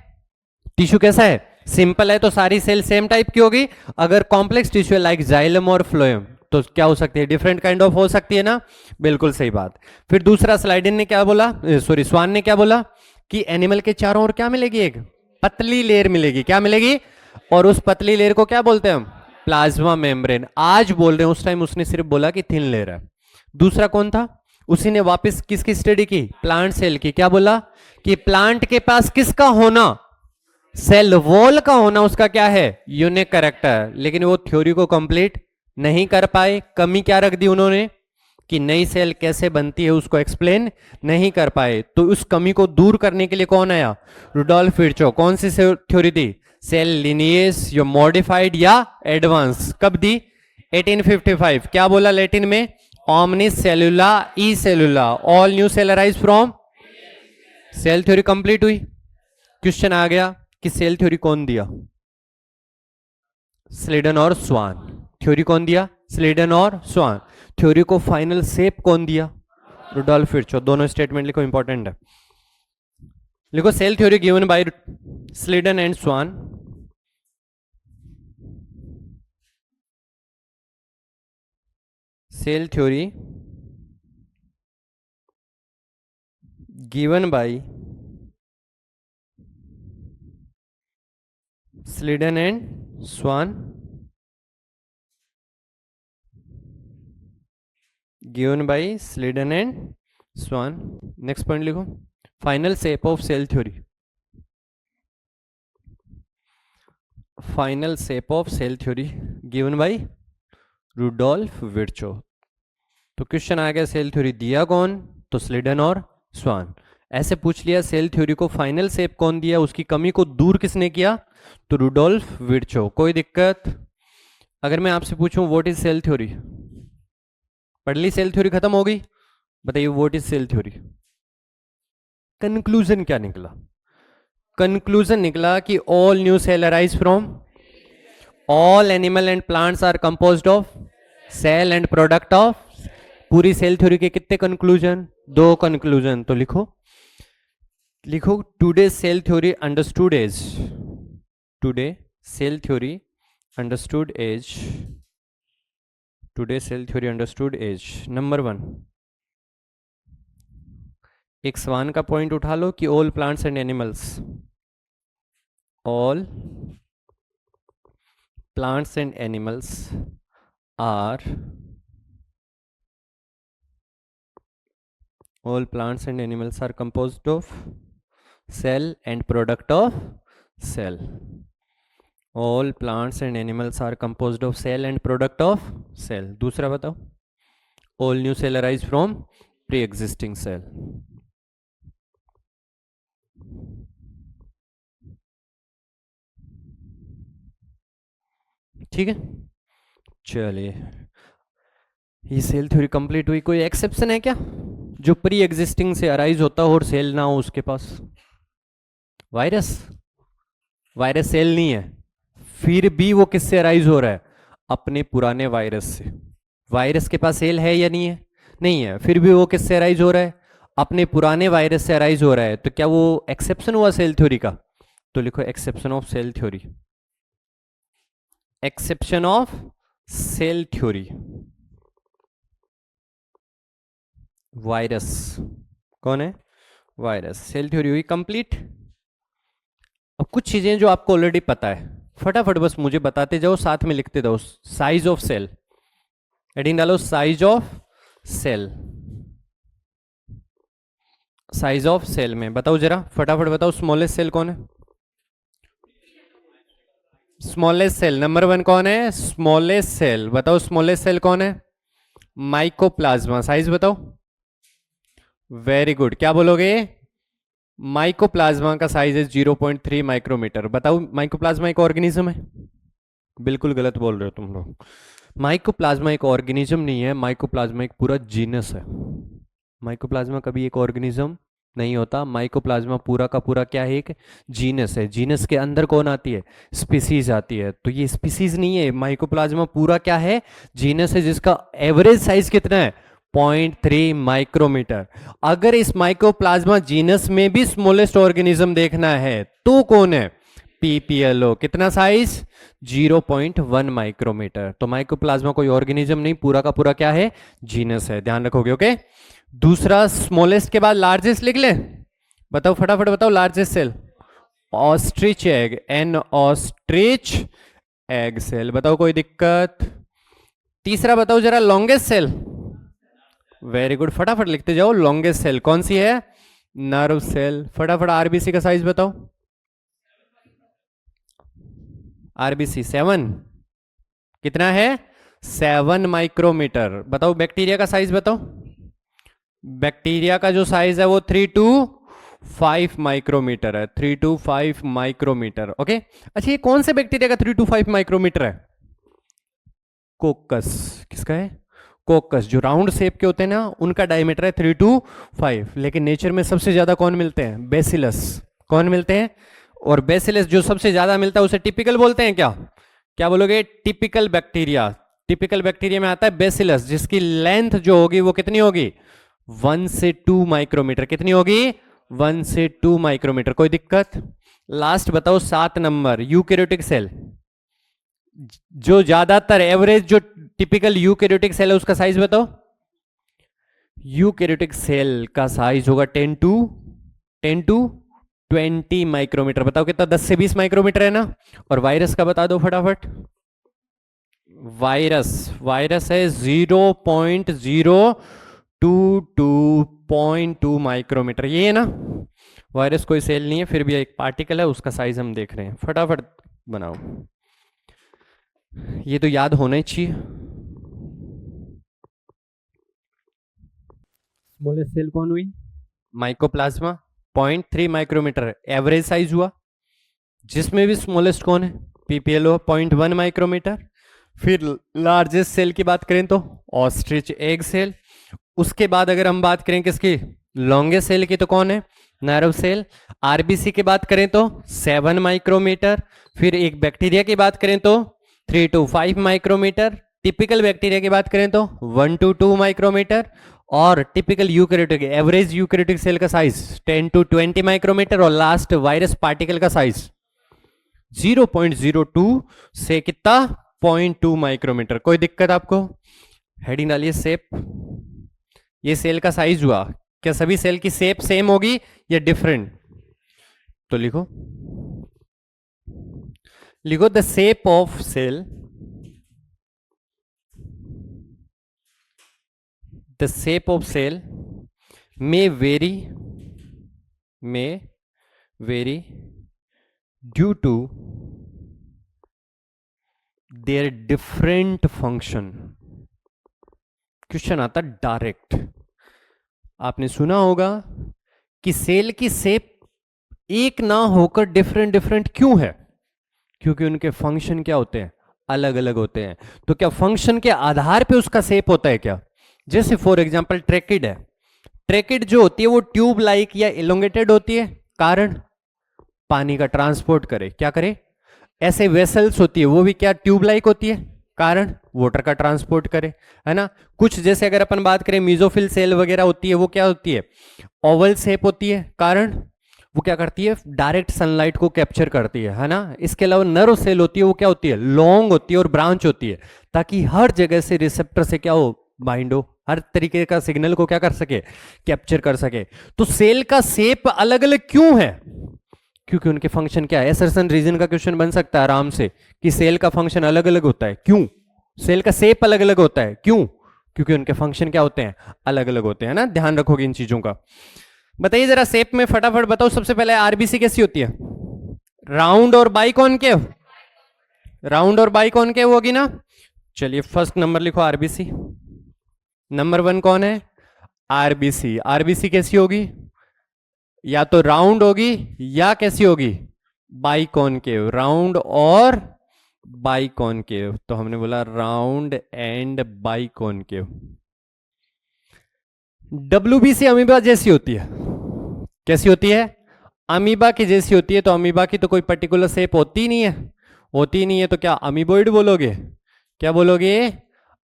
टिश्यू कैसा है, सिंपल है, तो सारी सेल सेम टाइप की होगी। अगर कॉम्प्लेक्स टिश्यू है लाइक जाइलम और फ्लोएम तो क्या हो सकती है, डिफरेंट काइंड ऑफ हो सकती है ना, बिल्कुल सही बात। फिर दूसरा स्लाइडिन ने क्या बोला, सॉरी स्वान ने क्या बोला कि एनिमल के चारों ओर क्या मिलेगी, एक पतली लेयर मिलेगी। क्या मिलेगी, और उस पतली लेयर को क्या बोलते हैं हम, प्लाज्मा मेम्ब्रेन। आज बोल रहे हैं, उस टाइम उसने सिर्फ बोला कि थिन लेयर है। दूसरा कौन था, उसी ने वापस किसकी स्टडी की, प्लांट सेल की। क्या बोला कि प्लांट के पास किसका होना, सेल वॉल का होना उसका क्या है, यूनिक कैरेक्टर, लेकिन वो थ्योरी को कंप्लीट नहीं कर पाए। कमी क्या रख दी उन्होंने कि नई सेल कैसे बनती है उसको एक्सप्लेन नहीं कर पाए। तो उस कमी को दूर करने के लिए कौन आया, रुडोल्फ विर्चो। कौन सी थ्योरी दी, सेल लिनिएज या मॉडिफाइड या एडवांस। कब दी, 1855। क्या बोला लैटिन में, ओमनिस सेलुला ई सेलुला, all new cell arise from. Cell theory complete हुई। क्वेश्चन आ गया कि सेल थ्योरी कौन दिया, स्लेडन और स्वान। थ्योरी कौन दिया, स्लेडन और स्वान। थ्योरी को फाइनल शेप कौन दिया, रुडोल्फ विर्चो। दोनों स्टेटमेंट लिखो, इंपॉर्टेंट है। लिखो cell theory given by Schleiden and Schwann. Cell theory given by Schleiden and Schwann, given by Schleiden and Schwann. Next point लिखो, final shape of cell theory. Final shape of cell theory given by Rudolf Virchow. तो question आ गया cell theory दिया कौन, तो Schleiden और स्वान। ऐसे पूछ लिया सेल थ्योरी को फाइनल शेप कौन दिया, उसकी कमी को दूर किसने किया, तो रुडोल्फ विर्चो। कोई दिक्कत। अगर मैं आपसे पूछूं व्हाट इज सेल थ्योरी, पढ़ ली, सेल थ्योरी खत्म हो गई, बताइए what is cell theory. Conclusion क्या निकला, कंक्लूजन निकला कि all new cell arise from, all animal and plants are composed of cell and product of. पूरी सेल थ्योरी के कितने कंक्लूजन, 2 कंक्लूजन। तो लिखो, लिखो today cell theory understood as, today cell theory understood as, today cell theory understood as. Number 1, एक स्वान का point उठा लो कि all plants and animals, all plants and animals are, all plants and animals are composed of cell and product of cell. All plants and animals are composed of cell and product of cell. दूसरा बताओ, all new cell arise from pre-existing cell. ठीक है, चलिए ये cell theory complete हुई। कोई exception है क्या, जो प्री एग्जिस्टिंग से अराइज होता हो और सेल ना हो उसके पास। वायरस, वायरस सेल नहीं है, फिर भी वो किससे अराइज हो रहा है, अपने पुराने वायरस से। वायरस के पास सेल है या नहीं है, नहीं है, फिर भी वो किससे अराइज हो रहा है, अपने पुराने वायरस से अराइज हो रहा है। तो क्या वो एक्सेप्शन हुआ सेल थ्योरी का, तो लिखो exception of cell theory, exception of cell theory. Virus कौन है, वायरस। सेल थ्योरी हुई कंप्लीट। अब कुछ चीजें जो आपको ऑलरेडी पता है, फटाफट बस मुझे बताते जाओ, साथ में लिखते जाओ। साइज ऑफ सेल, हेडिंग डालो size of cell, size of cell में बताओ जरा फटाफट बताओ, स्मॉलेस्ट सेल कौन है, स्मॉलेस्ट सेल नंबर 1 कौन है, स्मॉलेस्ट सेल बताओ, स्मॉलेस्ट सेल कौन है, माइकोप्लाज्मा। साइज बताओ, वेरी गुड, क्या बोलोगे, माइकोप्लाज्मा का साइज है 0.3 माइक्रोमीटर। बताओ माइकोप्लाज्मा एक ऑर्गेनिज्म है, बिल्कुल गलत बोल रहे हो तुम लोग। माइकोप्लाज्मा एक ऑर्गेनिज्म नहीं है, माइकोप्लाज्मा एक पूरा जीनस है। माइकोप्लाज्मा कभी एक ऑर्गेनिज्म नहीं होता, माइकोप्लाज्मा पूरा का पूरा क्या है, एक जीनस है। जीनस के अंदर कौन आती है, स्पीसीज आती है। तो ये स्पीसीज नहीं है, माइकोप्लाज्मा पूरा क्या है, जीनस है, जिसका एवरेज साइज कितना है, 0.3 माइक्रोमीटर। अगर इस माइकोप्लाज्मा जीनस में भी स्मॉलेस्ट ऑर्गेनिज्म देखना है तो कौन है, पीपीएलओ। कितना साइज, 0.1 माइक्रोमीटर। तो माइकोप्लाज्मा कोई ऑर्गेनिज्म नहीं, पूरा का पूरा क्या है, जीनस है, ध्यान रखोगे। ओके, दूसरा स्मॉलेस्ट के बाद लार्जेस्ट लिख ले, बताओ फटाफट बताओ, largest cell ostrich egg, an ostrich egg cell. बताओ कोई दिक्कत। तीसरा बताओ जरा, लॉन्गेस्ट सेल, वेरी गुड, फटाफट लिखते जाओ। लॉन्गेस्ट सेल कौन सी है, नर्व सेल। फटाफट आरबीसी का साइज बताओ, आरबीसी 7, कितना है 7 माइक्रोमीटर। बताओ बैक्टीरिया का साइज बताओ। बैक्टीरिया का जो साइज है वो 3 to 5 माइक्रोमीटर है, 3 to 5 माइक्रोमीटर। ओके, अच्छा ये कौन से बैक्टीरिया का 3 to 5 माइक्रोमीटर है? कोकस। किसका है? कोकस। जो राउंड शेप के होते हैं ना उनका डायमीटर है 3 to 5। लेकिन नेचर में सबसे ज्यादा कौन मिलते हैं? बेसिलस। कौन मिलते हैं? और बेसिलस जो सबसे ज्यादा मिलता है उसे टिपिकल बोलते हैं क्या? क्या बोलोगे? Typical bacteria. टिपिकल बैक्टीरिया में आता है बेसिलस, जिसकी लेंथ जो होगी वो कितनी होगी? 1 से 2 माइक्रोमीटर। कितनी होगी? 1 से 2 माइक्रोमीटर। कोई दिक्कत? लास्ट बताओ 7 नंबर, यूकैरियोटिक सेल। जो ज्यादातर एवरेज जो टिपिकल यूकैरियोटिक सेल है उसका साइज बताओ। यूकैरियोटिक सेल का साइज होगा 10 to 20 माइक्रोमीटर। बताओ कितना? 10 से 20 माइक्रोमीटर है ना। और वायरस का बता दो फटाफट। वायरस है 0.022 टू 0.2 माइक्रोमीटर। ये है ना। वायरस कोई सेल नहीं है, फिर भी एक पार्टिकल है, उसका साइज हम देख रहे हैं। फटाफट बनाओ, ये तो याद होना ही चाहिए। स्मॉलेस्ट सेल कौन हुई? माइकोप्लाज्मा, 0.3 माइक्रोमीटर एवरेज साइज हुआ। जिसमें भी स्मॉलेस्ट कौन है? PPLO, 0.1 micrometre. फिर लार्जेस्ट सेल की बात करें तो ऑस्ट्रिच एग सेल। उसके बाद अगर हम बात करें किसकी? लॉन्गेस्ट सेल की, तो कौन है? Narrow cell. आरबीसी की बात करें तो 7 माइक्रोमीटर। फिर एक बैक्टीरिया की बात करें तो 3 to 5 माइक्रोमीटर। टिपिकल बैक्टीरिया की बात करें तो 1 to 2 माइक्रोमीटर। और typical eukaryotic average eukaryotic cell का साइज 10 to 20 माइक्रोमीटर। और लास्ट वायरस पार्टिकल का साइज 0.02 से कितना? 0.2 माइक्रोमीटर। कोई दिक्कत आपको? हेडिंग डालिए शेप। ये सेल का साइज हुआ। क्या सभी सेल की शेप सेम होगी या डिफरेंट? तो लिखो the shape of cell, the shape of cell may vary due to their different function। Question आता डायरेक्ट। आपने सुना होगा कि सेल की शेप एक ना होकर डिफरेंट डिफरेंट क्यों है? क्योंकि उनके फंक्शन क्या होते हैं? अलग अलग होते हैं। तो क्या फंक्शन के आधार पे उसका शेप होता है क्या? जैसे फॉर एग्जांपल ट्रेकिड है। ट्रेकिड जो होती है वो ट्यूब लाइक या इलोंगेटेड होती है, कारण पानी का ट्रांसपोर्ट करे। क्या करे? ऐसे वेसल्स होती है वो भी क्या ट्यूब लाइक होती है, कारण वाटर का ट्रांसपोर्ट करे, है ना। कुछ जैसे अगर अपन बात करें मीजोफिल सेल वगैरह होती है, वो क्या होती है? ओवल शेप होती है, कारण वो क्या करती है? डायरेक्ट सनलाइट को कैप्चर करती है ना। इसके अलावा नर्व सेल होती है, वो क्या होती है? लॉन्ग होती है और ब्रांच होती है, ताकि हर जगह से रिसेप्टर से क्या हो? बाइंड हो, हर तरीके का सिग्नल को क्या कर सके? कैप्चर कर सके। तो सेल का शेप अलग अलग क्यों है? क्योंकि उनके फंक्शन क्या है। एसर्सन रीजन का क्वेश्चन बन सकता है आराम से कि सेल का फंक्शन अलग अलग होता है, क्यों? सेल का शेप अलग अलग होता है, क्यों? क्योंकि उनके फंक्शन क्या होते हैं? अलग अलग होते हैं ना। ध्यान रखोगे इन चीजों का। बताइए जरा शेप में फटाफट बताओ। सबसे पहले आरबीसी कैसी होती है? राउंड और बाइकॉनकेव। राउंड और बाइकॉनकेव होगी ना। चलिए फर्स्ट नंबर लिखो आरबीसी। नंबर 1 कौन है? आरबीसी। आरबीसी कैसी होगी? या तो राउंड होगी या कैसी होगी? बाइकॉनकेव। राउंड और बाइकॉनकेव। तो हमने बोला round and biconcave. WBC amoeba जैसी होती है। कैसी होती है? अमीबा की जैसी होती है। तो अमीबा की तो कोई पर्टिकुलर शेप होती नहीं है, होती नहीं है। तो क्या अमीबोइड बोलोगे? क्या बोलोगे?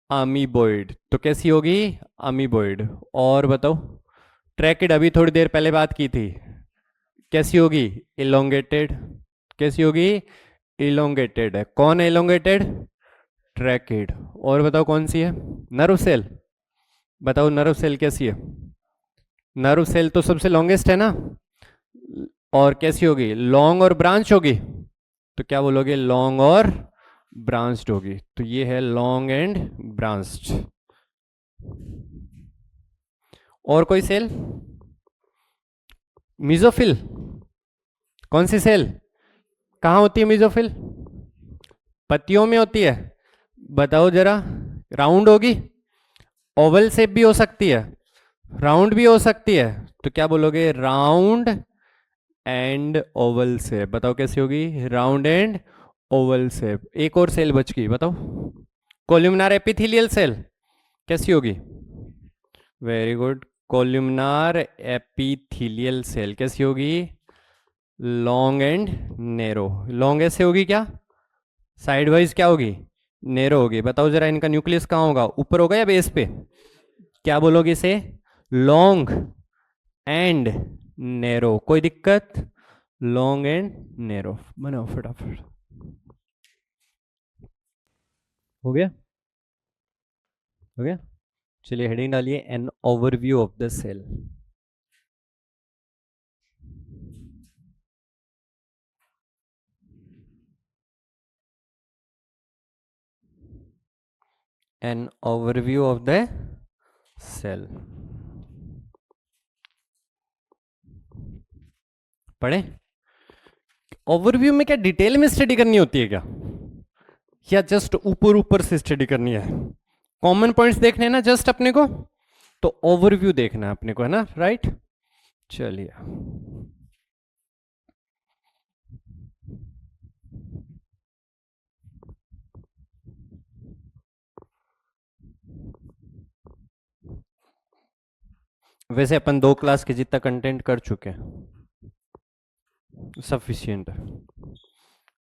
अमीबोइड। तो कैसी होगी? अमीबोइड। और बताओ ट्रैकिड, अभी थोड़ी देर पहले बात की थी, कैसी होगी? इलोंगेटेड। कैसी होगी? इलोंगेटेड है। कौन है इलोंगेटेड? ट्रैकिड। और बताओ कौन सी है? Nerve cell. बताओ नर्व सेल कैसी है? नर्व सेल तो सबसे लॉन्गेस्ट है ना। और कैसी होगी? लॉन्ग और ब्रांच होगी। तो क्या बोलोगे? लॉन्ग और ब्रांच्ड होगी। तो ये है लॉन्ग एंड ब्रांच्ड। और कोई सेल? मीजोफिल। कौन सी सेल? कहां होती है मीजोफिल? पत्तियों में होती है? बताओ जरा। राउंड होगी? ओवल शेप भी हो सकती है, राउंड भी हो सकती है, तो क्या बोलोगे? Round and Oval shape. बताओ कैसी होगी? Round and Oval shape. एक और सेल बच गई, बताओ। कोल्यूमिनार एपिथेलियल सेल कैसी होगी? Very good. Columnar epithelial cell कैसी होगी? Long and narrow. लॉन्ग ऐसे होगी क्या? साइड वाइज क्या होगी? नेरो होगी। बताओ जरा इनका न्यूक्लियस कहाँ होगा? ऊपर होगा या बेस पे? क्या बोलोगे इसे? Long and narrow. कोई दिक्कत? Long and narrow. बनाओ फटाफट। हो गया? हो गया? चलिए हेडिंग डालिए, an overview of the cell. An overview of the cell. पढ़े? ओवरव्यू में क्या डिटेल में स्टडी करनी होती है क्या, या जस्ट ऊपर ऊपर से स्टडी करनी है? कॉमन पॉइंट्स देखने हैं ना जस्ट अपने को, तो ओवरव्यू देखना है अपने को, है ना? राइट। चलिए वैसे अपन 2 क्लास के जितना कंटेंट कर चुके हैं, सफिशिएंट है।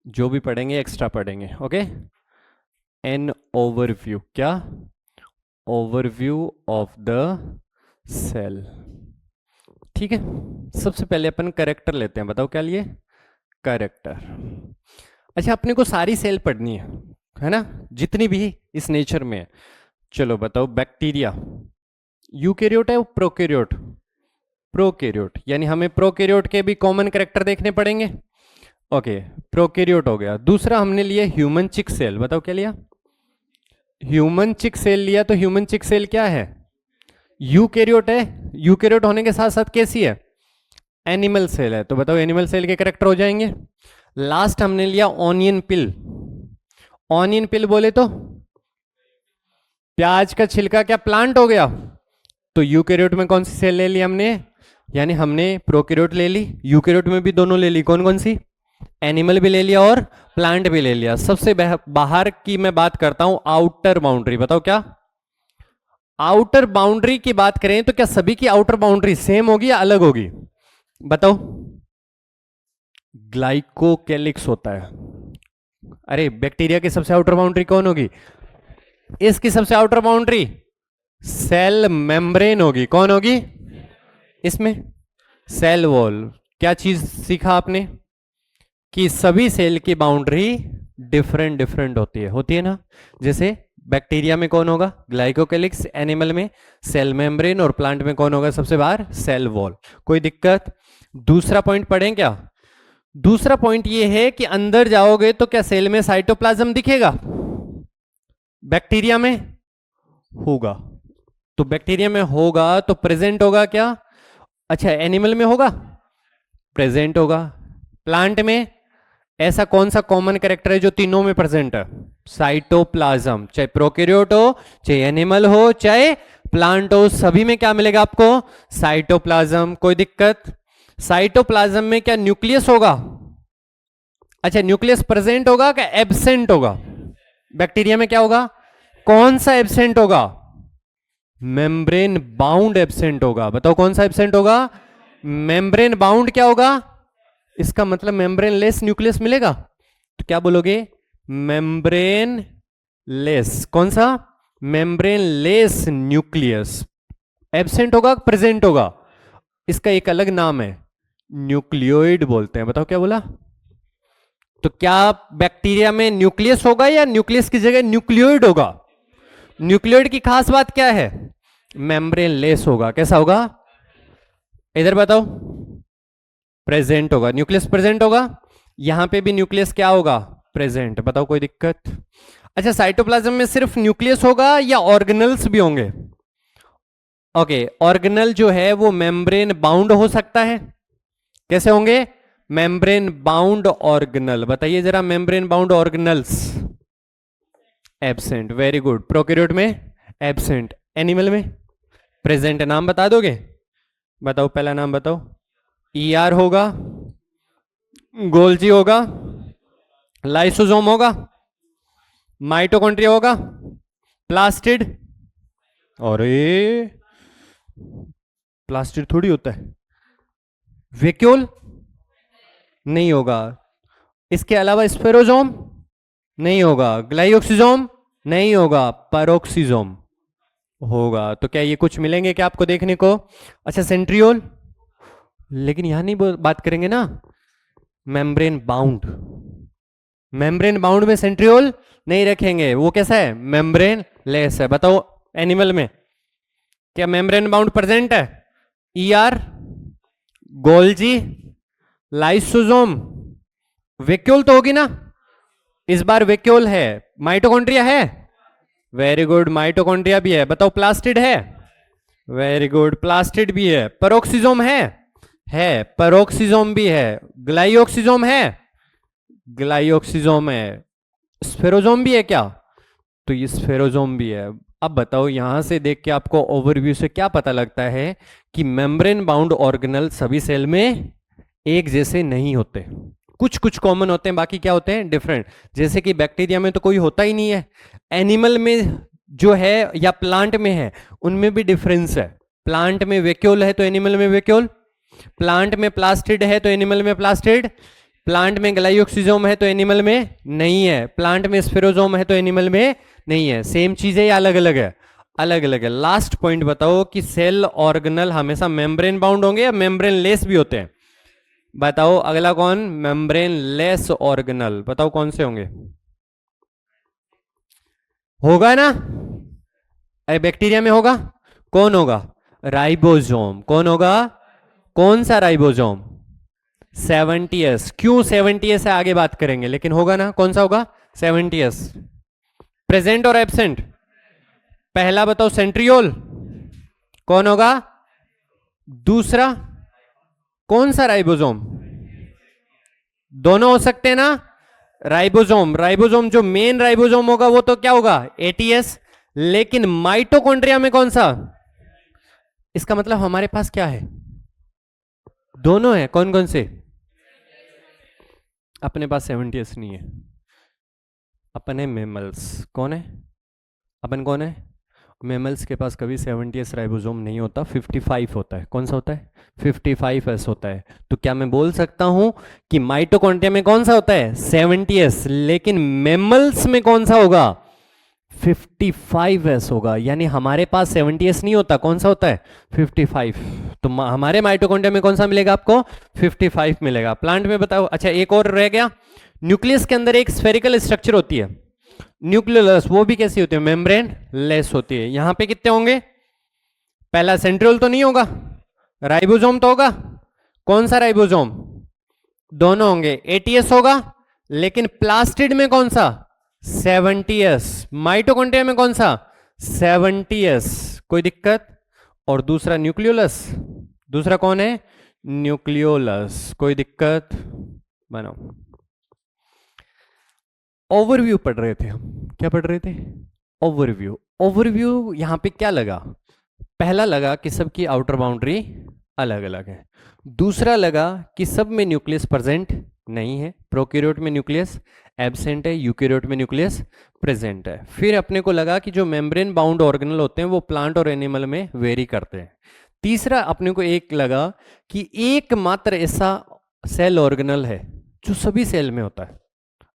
जो भी पढ़ेंगे एक्स्ट्रा पढ़ेंगे। ओके। एन ओवरव्यू, क्या? Overview of the cell. ठीक है। सबसे पहले अपन कैरेक्टर लेते हैं। बताओ क्या लिए? कैरेक्टर। अच्छा, अपने को सारी सेल पढ़नी है ना, जितनी भी इस नेचर में है। चलो बताओ, बैक्टीरिया यूकैरियोट है प्रोकैरियोट? प्रोकैरियोट, यानी हमें प्रोकैरियोट के भी कॉमन कैरेक्टर देखने पड़ेंगे। ओके, प्रोकैरियोट हो गया। दूसरा हमने लिया ह्यूमन चिक सेल। बताओ क्या लिया? ह्यूमन चिक सेल लिया। तो ह्यूमन चिक सेल क्या है? यूकैरियोट है। यूकैरियोट होने के साथ साथ कैसी है? एनिमल सेल है। तो बताओ एनिमल सेल के कैरेक्टर हो जाएंगे। लास्ट हमने लिया ऑनियन पिल। ऑनियन पिल बोले तो प्याज का छिलका क्या प्लांट हो गया? तो यूकैरियोट में कौन सी सेल ले ली हमने? यानी हमने प्रोकैरियोट ले ली, यूकैरियोट में भी दोनों ले ली। कौन कौन सी? एनिमल भी ले लिया और प्लांट भी ले लिया। सबसे बाहर की मैं बात करता हूं, आउटर बाउंड्री। बताओ क्या? आउटर बाउंड्री की बात करें तो क्या सभी की आउटर बाउंड्री सेम होगी या अलग होगी? बताओ। ग्लाइकोकेलिक्स होता है। अरे बैक्टीरिया की सबसे आउटर बाउंड्री कौन होगी? इसकी सबसे आउटर बाउंड्री सेल मेम्ब्रेन होगी। कौन होगी? इसमें सेल वॉल। क्या चीज सीखा आपने? कि सभी सेल की बाउंड्री डिफरेंट डिफरेंट होती है ना। जैसे बैक्टीरिया में कौन होगा? ग्लाइकोकेलिक्स। एनिमल में सेल मेम्ब्रेन। और प्लांट में कौन होगा सबसे बाहर? Cell wall. कोई दिक्कत? दूसरा पॉइंट पढ़ें क्या? दूसरा पॉइंट ये है कि अंदर जाओगे तो क्या सेल में साइटोप्लाज्म दिखेगा? बैक्टीरिया में होगा। तो बैक्टीरिया में होगा तो प्रेजेंट होगा क्या? अच्छा, एनिमल में होगा? प्रेजेंट होगा। प्लांट में ऐसा कौन सा कॉमन कैरेक्टर है जो तीनों में प्रेजेंट है? साइटोप्लाज्म। चाहे प्रोकैरियोट हो, चाहे एनिमल हो, चाहे प्लांट हो, सभी में क्या मिलेगा आपको? साइटोप्लाज्म। कोई दिक्कत? साइटोप्लाज्म में क्या न्यूक्लियस होगा? अच्छा, न्यूक्लियस प्रेजेंट होगा क्या एब्सेंट होगा? बैक्टीरिया में क्या होगा? कौन सा एब्सेंट होगा? मेम्ब्रेन बाउंड एब्सेंट होगा। बताओ कौन सा एब्सेंट होगा? मेम्ब्रेन बाउंड क्या होगा? इसका मतलब मेम्ब्रेन लेस न्यूक्लियस मिलेगा। तो क्या बोलोगे? Membrane less. कौन सा? Membrane less nucleus. एब्सेंट होगा प्रेजेंट होगा? इसका एक अलग नाम है, न्यूक्लियोइड बोलते हैं। बताओ क्या बोला? तो क्या बैक्टीरिया में न्यूक्लियस होगा या न्यूक्लियस की जगह न्यूक्लियोइड होगा? न्यूक्लियोइड की खास बात क्या है? मेम्ब्रेन लेस होगा। कैसा होगा? इधर बताओ। प्रेजेंट होगा। न्यूक्लियस प्रेजेंट होगा। यहां पे भी न्यूक्लियस क्या होगा? प्रेजेंट। बताओ कोई दिक्कत? अच्छा, साइटोप्लाज्म में सिर्फ न्यूक्लियस होगा या ऑर्गेनल्स भी होंगे? ओके, ऑर्गेनल जो है वो मेम्ब्रेन बाउंड हो सकता है। कैसे होंगे? Membrane bound organelle. बताइए जरा, membrane bound organelles absent, very good. Prokaryote में एब्सेंट, एनिमल में प्रेजेंट। नाम बता दोगे? बताओ, पहला नाम बताओ। ईआर होगा, गोल्जी होगा, लाइसोसोम होगा, माइटोकॉन्ड्रिया होगा, प्लास्टिड। और ये प्लास्टिड थोड़ी होता है। वैक्यूल नहीं होगा। इसके अलावा स्पेरोजोम नहीं होगा, ग्लाइओक्सिजोम नहीं होगा, पैरोक्सिजोम होगा। तो क्या ये कुछ मिलेंगे क्या आपको देखने को? अच्छा, सेंट्रियोल, लेकिन यहां नहीं बात करेंगे ना। मेम्ब्रेन बाउंड, मेम्ब्रेन बाउंड में सेंट्रियोल नहीं रखेंगे, वो कैसा है? मेम्ब्रेन लेस है। बताओ एनिमल में क्या मेम्ब्रेन बाउंड प्रेजेंट है? ईआर, गोल्जी, लाइसोसोम, वैक्यूल तो होगी ना, इस बार वैक्यूल है। माइटोकॉन्ड्रिया है, वेरी गुड, माइटोकॉन्ड्रिया भी है। बताओ प्लास्टिड है, वेरी गुड, प्लास्टिड भी है। पैरोक्सिसोम है, पैरोक्सिसोम भी है। ग्लाइओक्सिसोम है, ग्लाइओक्सिसोम है। स्फेरोजोम भी है क्या? तो ये स्फेरोजोम भी है। अब बताओ यहां से देख के आपको ओवरव्यू से क्या पता लगता है कि मेम्ब्रेन बाउंड ऑर्गेनल सभी सेल में एक जैसे नहीं होते, कुछ कुछ कॉमन होते हैं, बाकी क्या होते हैं? डिफरेंट। जैसे कि बैक्टीरिया में तो कोई होता ही नहीं है, एनिमल में जो है या प्लांट में है उनमें भी डिफरेंस है। प्लांट में वैक्यूल है तो एनिमल में वैक्यूल, प्लांट में प्लास्टिड है तो एनिमल में प्लास्टिड, प्लांट में ग्लाइओक्सिसोम है तो एनिमल में नहीं है, प्लांट में स्फेरोजोम है तो एनिमल में नहीं है। सेम चीज है या अलग अलग है? अलग अलग है। लास्ट पॉइंट बताओ कि सेल ऑर्गेनल हमेशा मेम्ब्रेन बाउंड होंगे या मेम्ब्रेन लेस भी होते हैं? बताओ अगला कौन? Membrane less organelle. बताओ कौन से होंगे? होगा ना, बैक्टीरिया में होगा। कौन होगा? राइबोसोम। कौन होगा? कौन सा राइबोसोम? 70s। क्यों 70s से आगे बात करेंगे, लेकिन होगा ना। कौन सा होगा? 70s। प्रेजेंट और एब्सेंट? पहला बताओ सेंट्रियोल, कौन होगा? दूसरा कौन सा राइबोसोम? दोनों हो सकते हैं ना। राइबोसोम, राइबोसोम जो मेन राइबोसोम होगा वो तो क्या होगा? एटीएस। लेकिन माइटोकॉन्ड्रिया में कौन सा? इसका मतलब हमारे पास क्या है? दोनों है। कौन कौन से? अपने पास 70s नहीं है, अपन है मेमल्स। कौन है? अपन कौन है? मेमल्स के पास कभी 70s राइबोसोम नहीं होता, 55 होता है। कौन सा होता है? 55s होता है। तो क्या मैं बोल सकता हूं कि माइटोकॉन्ड्रिया में कौन सा होता है? 70s, लेकिन मेमल्स में कौन सा होगा? 55s होगा। यानी हमारे पास 70s नहीं होता, कौन सा होता है? 55। तो हमारे माइटोकॉन्ड्रिया में कौन सा मिलेगा आपको? 55 मिलेगा। प्लांट में बताओ। अच्छा, एक और रह गया, न्यूक्लियस के अंदर एक स्फेरिकल स्ट्रक्चर होती है न्यूक्लियोलस, वो भी कैसी होती है? मेम्ब्रेन लेस होती है। यहां पे कितने होंगे? पहला सेंट्रियोल तो नहीं होगा, राइबोसोम तो होगा। कौन सा राइबोसोम? दोनों होंगे। एटीएस होगा, लेकिन प्लास्टिड में कौन सा? 70s। माइटोकॉन्ड्रिया में कौन सा? 70s। कोई दिक्कत? और दूसरा न्यूक्लियोलस, दूसरा कौन है? न्यूक्लियोलस। कोई दिक्कत? बनाओ। ओवरव्यू पढ़ रहे थे हम। क्या पढ़ रहे थे? ओवरव्यू। ओवरव्यू यहां पे क्या लगा? पहला लगा कि सबकी आउटर बाउंड्री अलग अलग है। दूसरा लगा कि सब में न्यूक्लियस प्रेजेंट नहीं है, प्रोकैरियोट में न्यूक्लियस एब्सेंट है, यूकैरियोट में न्यूक्लियस प्रेजेंट है। फिर अपने को लगा कि जो मेम्ब्रेन बाउंड ऑर्गेनल होते हैं वो प्लांट और एनिमल में वेरी करते हैं। तीसरा अपने को एक लगा कि एकमात्र ऐसा सेल ऑर्गेनल है जो सभी सेल में होता है,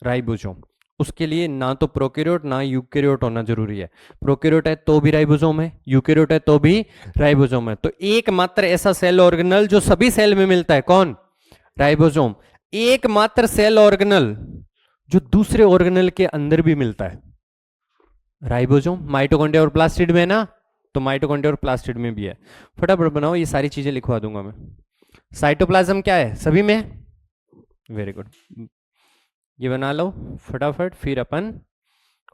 राइबोसोम। उसके लिए ना तो प्रोकैरियोट ना यूकैरियोट होना जरूरी है। प्रोकैरियोट है तो भी राइबोसोम है, यूकैरियोट है तो भी राइबोसोम है। तो एकमात्र ऐसा सेल ऑर्गेनल जो सभी सेल में मिलता है, कौन? राइबोसोम। एकमात्र सेल ऑर्गेनल जो दूसरे ऑर्गेनल के अंदर भी मिलता है, राइबोसोम। माइटोकॉन्ड्रिया और प्लास्टिड में ना, तो माइटोकॉन्ड्रिया और प्लास्टिड में भी है। फटाफट बनाओ, ये सारी चीजें लिखवा दूंगा मैं। साइटोप्लाज्म क्या है? सभी में। वेरी गुड, ये बना लो फटाफट। फिर अपन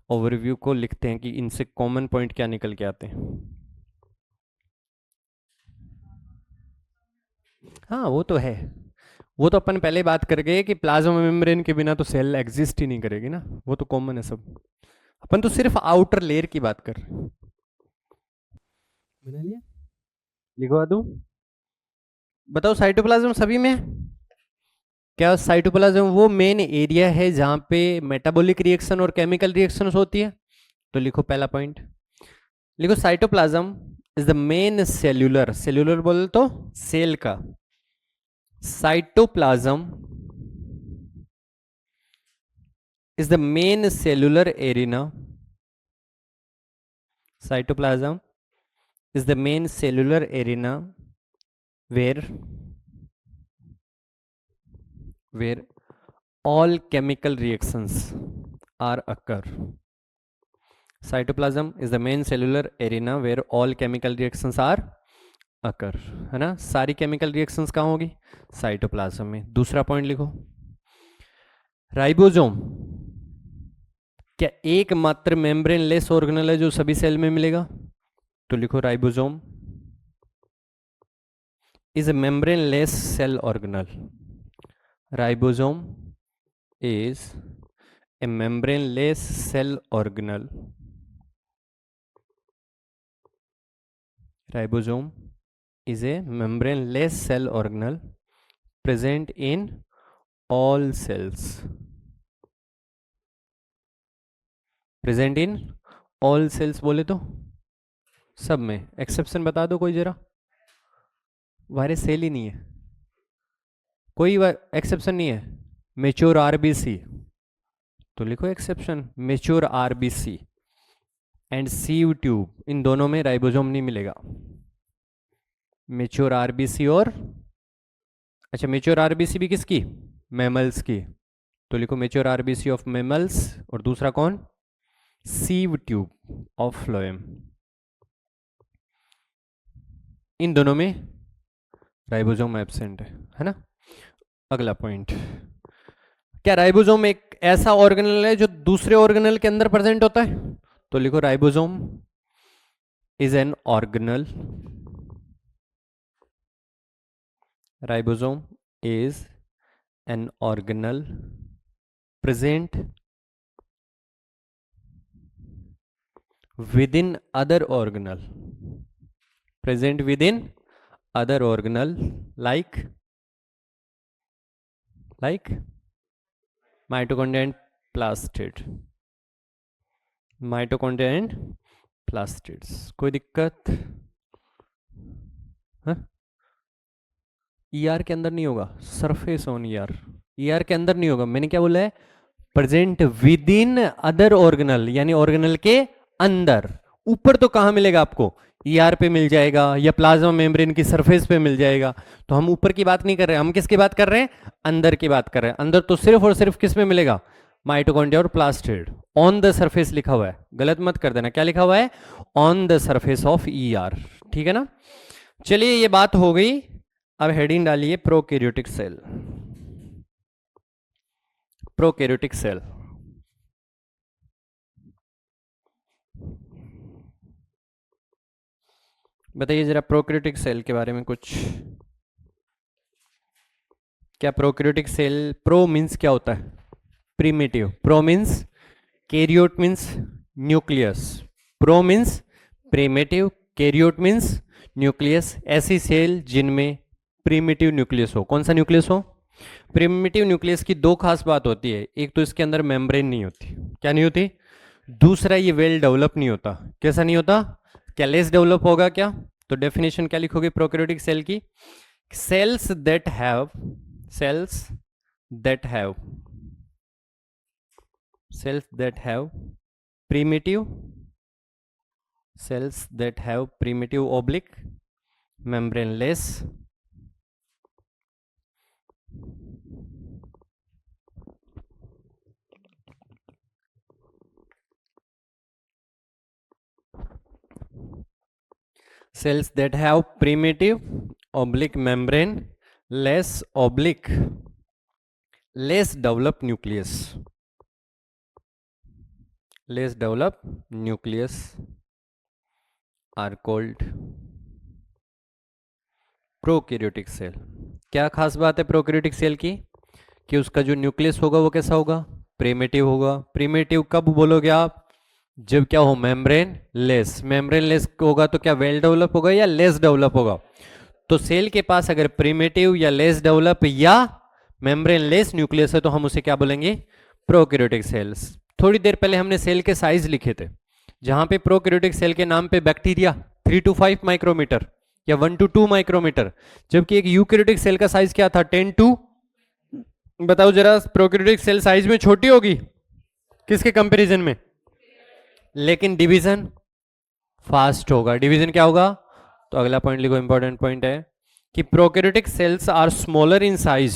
ओवरव्यू को लिखते हैं कि इनसे कॉमन पॉइंट क्या निकल के आते हैं। हाँ वो तो है, वो तो अपन पहले बात कर गए कि प्लाज्मा मेम्ब्रेन के बिना तो सेल एग्जिस्ट ही नहीं करेगी ना, वो तो कॉमन है सब। अपन तो सिर्फ आउटर लेयर की बात कर रहे हैं। बना लिया, लिखवा दूं? बताओ साइटोप्लाज्म सभी में है? क्या साइटोप्लाज्म वो मेन एरिया है जहां पे मेटाबॉलिक रिएक्शन और केमिकल रिएक्शंस होती है? तो लिखो पहला पॉइंट, लिखो cytoplasm is the main cellular, cellular बोल तो सेल का, cytoplasm is the main cellular arena, cytoplasm is the main cellular arena where all chemical reactions are occur. Cytoplasm is the main cellular arena where all chemical reactions are occur, है ना? सारी chemical reactions कहाँ होगी? Cytoplasm में। दूसरा point लिखो, ribosome क्या एकमात्र मेम्ब्रेन लेस ऑर्गेनल है जो सभी सेल में मिलेगा? तो लिखो ribosome is a membraneless cell organelle, ribosome is a membraneless cell organelle, ribosome is a membraneless cell organelle present in all cells, present in all cells बोले तो सब में, एक्सेप्शन बता दो कोई जरा, वायरस सेल ही नहीं है, कोई एक्सेप्शन नहीं है, मेच्योर आरबीसी, तो लिखो exception mature RBC and sieve tube, इन दोनों में राइबोसोम नहीं मिलेगा। मेच्योर आरबीसी और, अच्छा मेच्योर आरबीसी भी किसकी? मैमल्स की, तो लिखो मेच्योर आरबीसी ऑफ मैमल्स, और दूसरा कौन? सीव ट्यूब ऑफ फ्लोएम, इन दोनों में राइबोसोम एब्सेंट है ना? अगला पॉइंट, क्या राइबोसोम एक ऐसा ऑर्गेनल है जो दूसरे ऑर्गेनल के अंदर प्रेजेंट होता है? तो लिखो ribosome is an organelle, ribosome is an organelle present within other organelle, present within other organelle like mitochondria and plastid, mitochondria and plastids। कोई दिक्कत? हाँ, ER के अंदर नहीं होगा, सरफेस ऑन ER, ER के अंदर नहीं होगा। मैंने क्या बोला है? Present with in other organelle, यानी ऑर्गेनल के अंदर। ऊपर तो कहां मिलेगा आपको? ER पे मिल जाएगा या प्लाज्मा मेम्ब्रेन की सरफेस पे मिल जाएगा। तो हम ऊपर की बात नहीं कर रहे हैं, हम किसकी बात कर रहे हैं? अंदर की बात कर रहे हैं। अंदर तो सिर्फ और सिर्फ किस में मिलेगा? माइटोकॉन्ड्रिया और प्लास्टिड। ऑन द सरफेस लिखा हुआ है, गलत मत कर देना। क्या लिखा हुआ है? On the surface of ER, ठीक है ना? चलिए ये बात हो गई। अब हेडिंग डालिए प्रोकैरियोटिक सेल, प्रोकैरियोटिक सेल। बताइए जरा प्रोकैरियोटिक सेल के बारे में कुछ। क्या प्रोकैरियोटिक सेल, प्रो मीन्स क्या होता है? Primitive, pro means, karyote means nucleus, pro means primitive, karyote means nucleus. ऐसी सेल जिनमें प्रिमिटिव न्यूक्लियस हो। कौन सा न्यूक्लियस हो? प्रिमिटिव न्यूक्लियस की दो खास बात होती है, एक तो इसके अंदर मेम्ब्रेन नहीं होती। क्या नहीं होती? दूसरा ये वेल डेवलप नहीं होता। कैसा नहीं होता? क्या लेस डेवलप होगा क्या? तो डेफिनेशन क्या लिखोगे प्रोकैरियोटिक सेल की? Cells that have, cells that have, cells that have primitive, cells that have primitive oblique membraneless cells that have primitive oblique membrane less oblique less developed nucleus, less developed nucleus are called prokaryotic cell. क्या खास बात है prokaryotic cell की? कि उसका जो nucleus होगा वो कैसा होगा? प्रिमिटिव होगा। प्रिमिटिव कब बोलोगे आप? जब क्या हो, मेम्ब्रेन लेस। मेम्ब्रेन लेस होगा तो क्या वेल डेवलप होगा या लेस डेवलप होगा? तो सेल के पास अगर प्रिमिटिव या लेस डेवलप या मेम्ब्रेन लेस न्यूक्लियस है तो हम उसे क्या बोलेंगे? Prokaryotic cells. थोड़ी देर पहले हमने सेल के साइज लिखे थे, जहां पे प्रोकैरियोटिक सेल के नाम पे बैक्टीरिया 3 to 5 माइक्रोमीटर या 1 to 2 माइक्रोमीटर, जबकि एक यूकैरियोटिक सेल का साइज क्या था? 10 to, बताओ जरा, प्रोकैरियोटिक सेल साइज में छोटी होगी किसके कंपैरिजन में? लेकिन डिवीजन फास्ट होगा। डिवीजन क्या होगा? तो अगला पॉइंट लिखो, इंपॉर्टेंट पॉइंट है कि prokaryotic cells are smaller in size.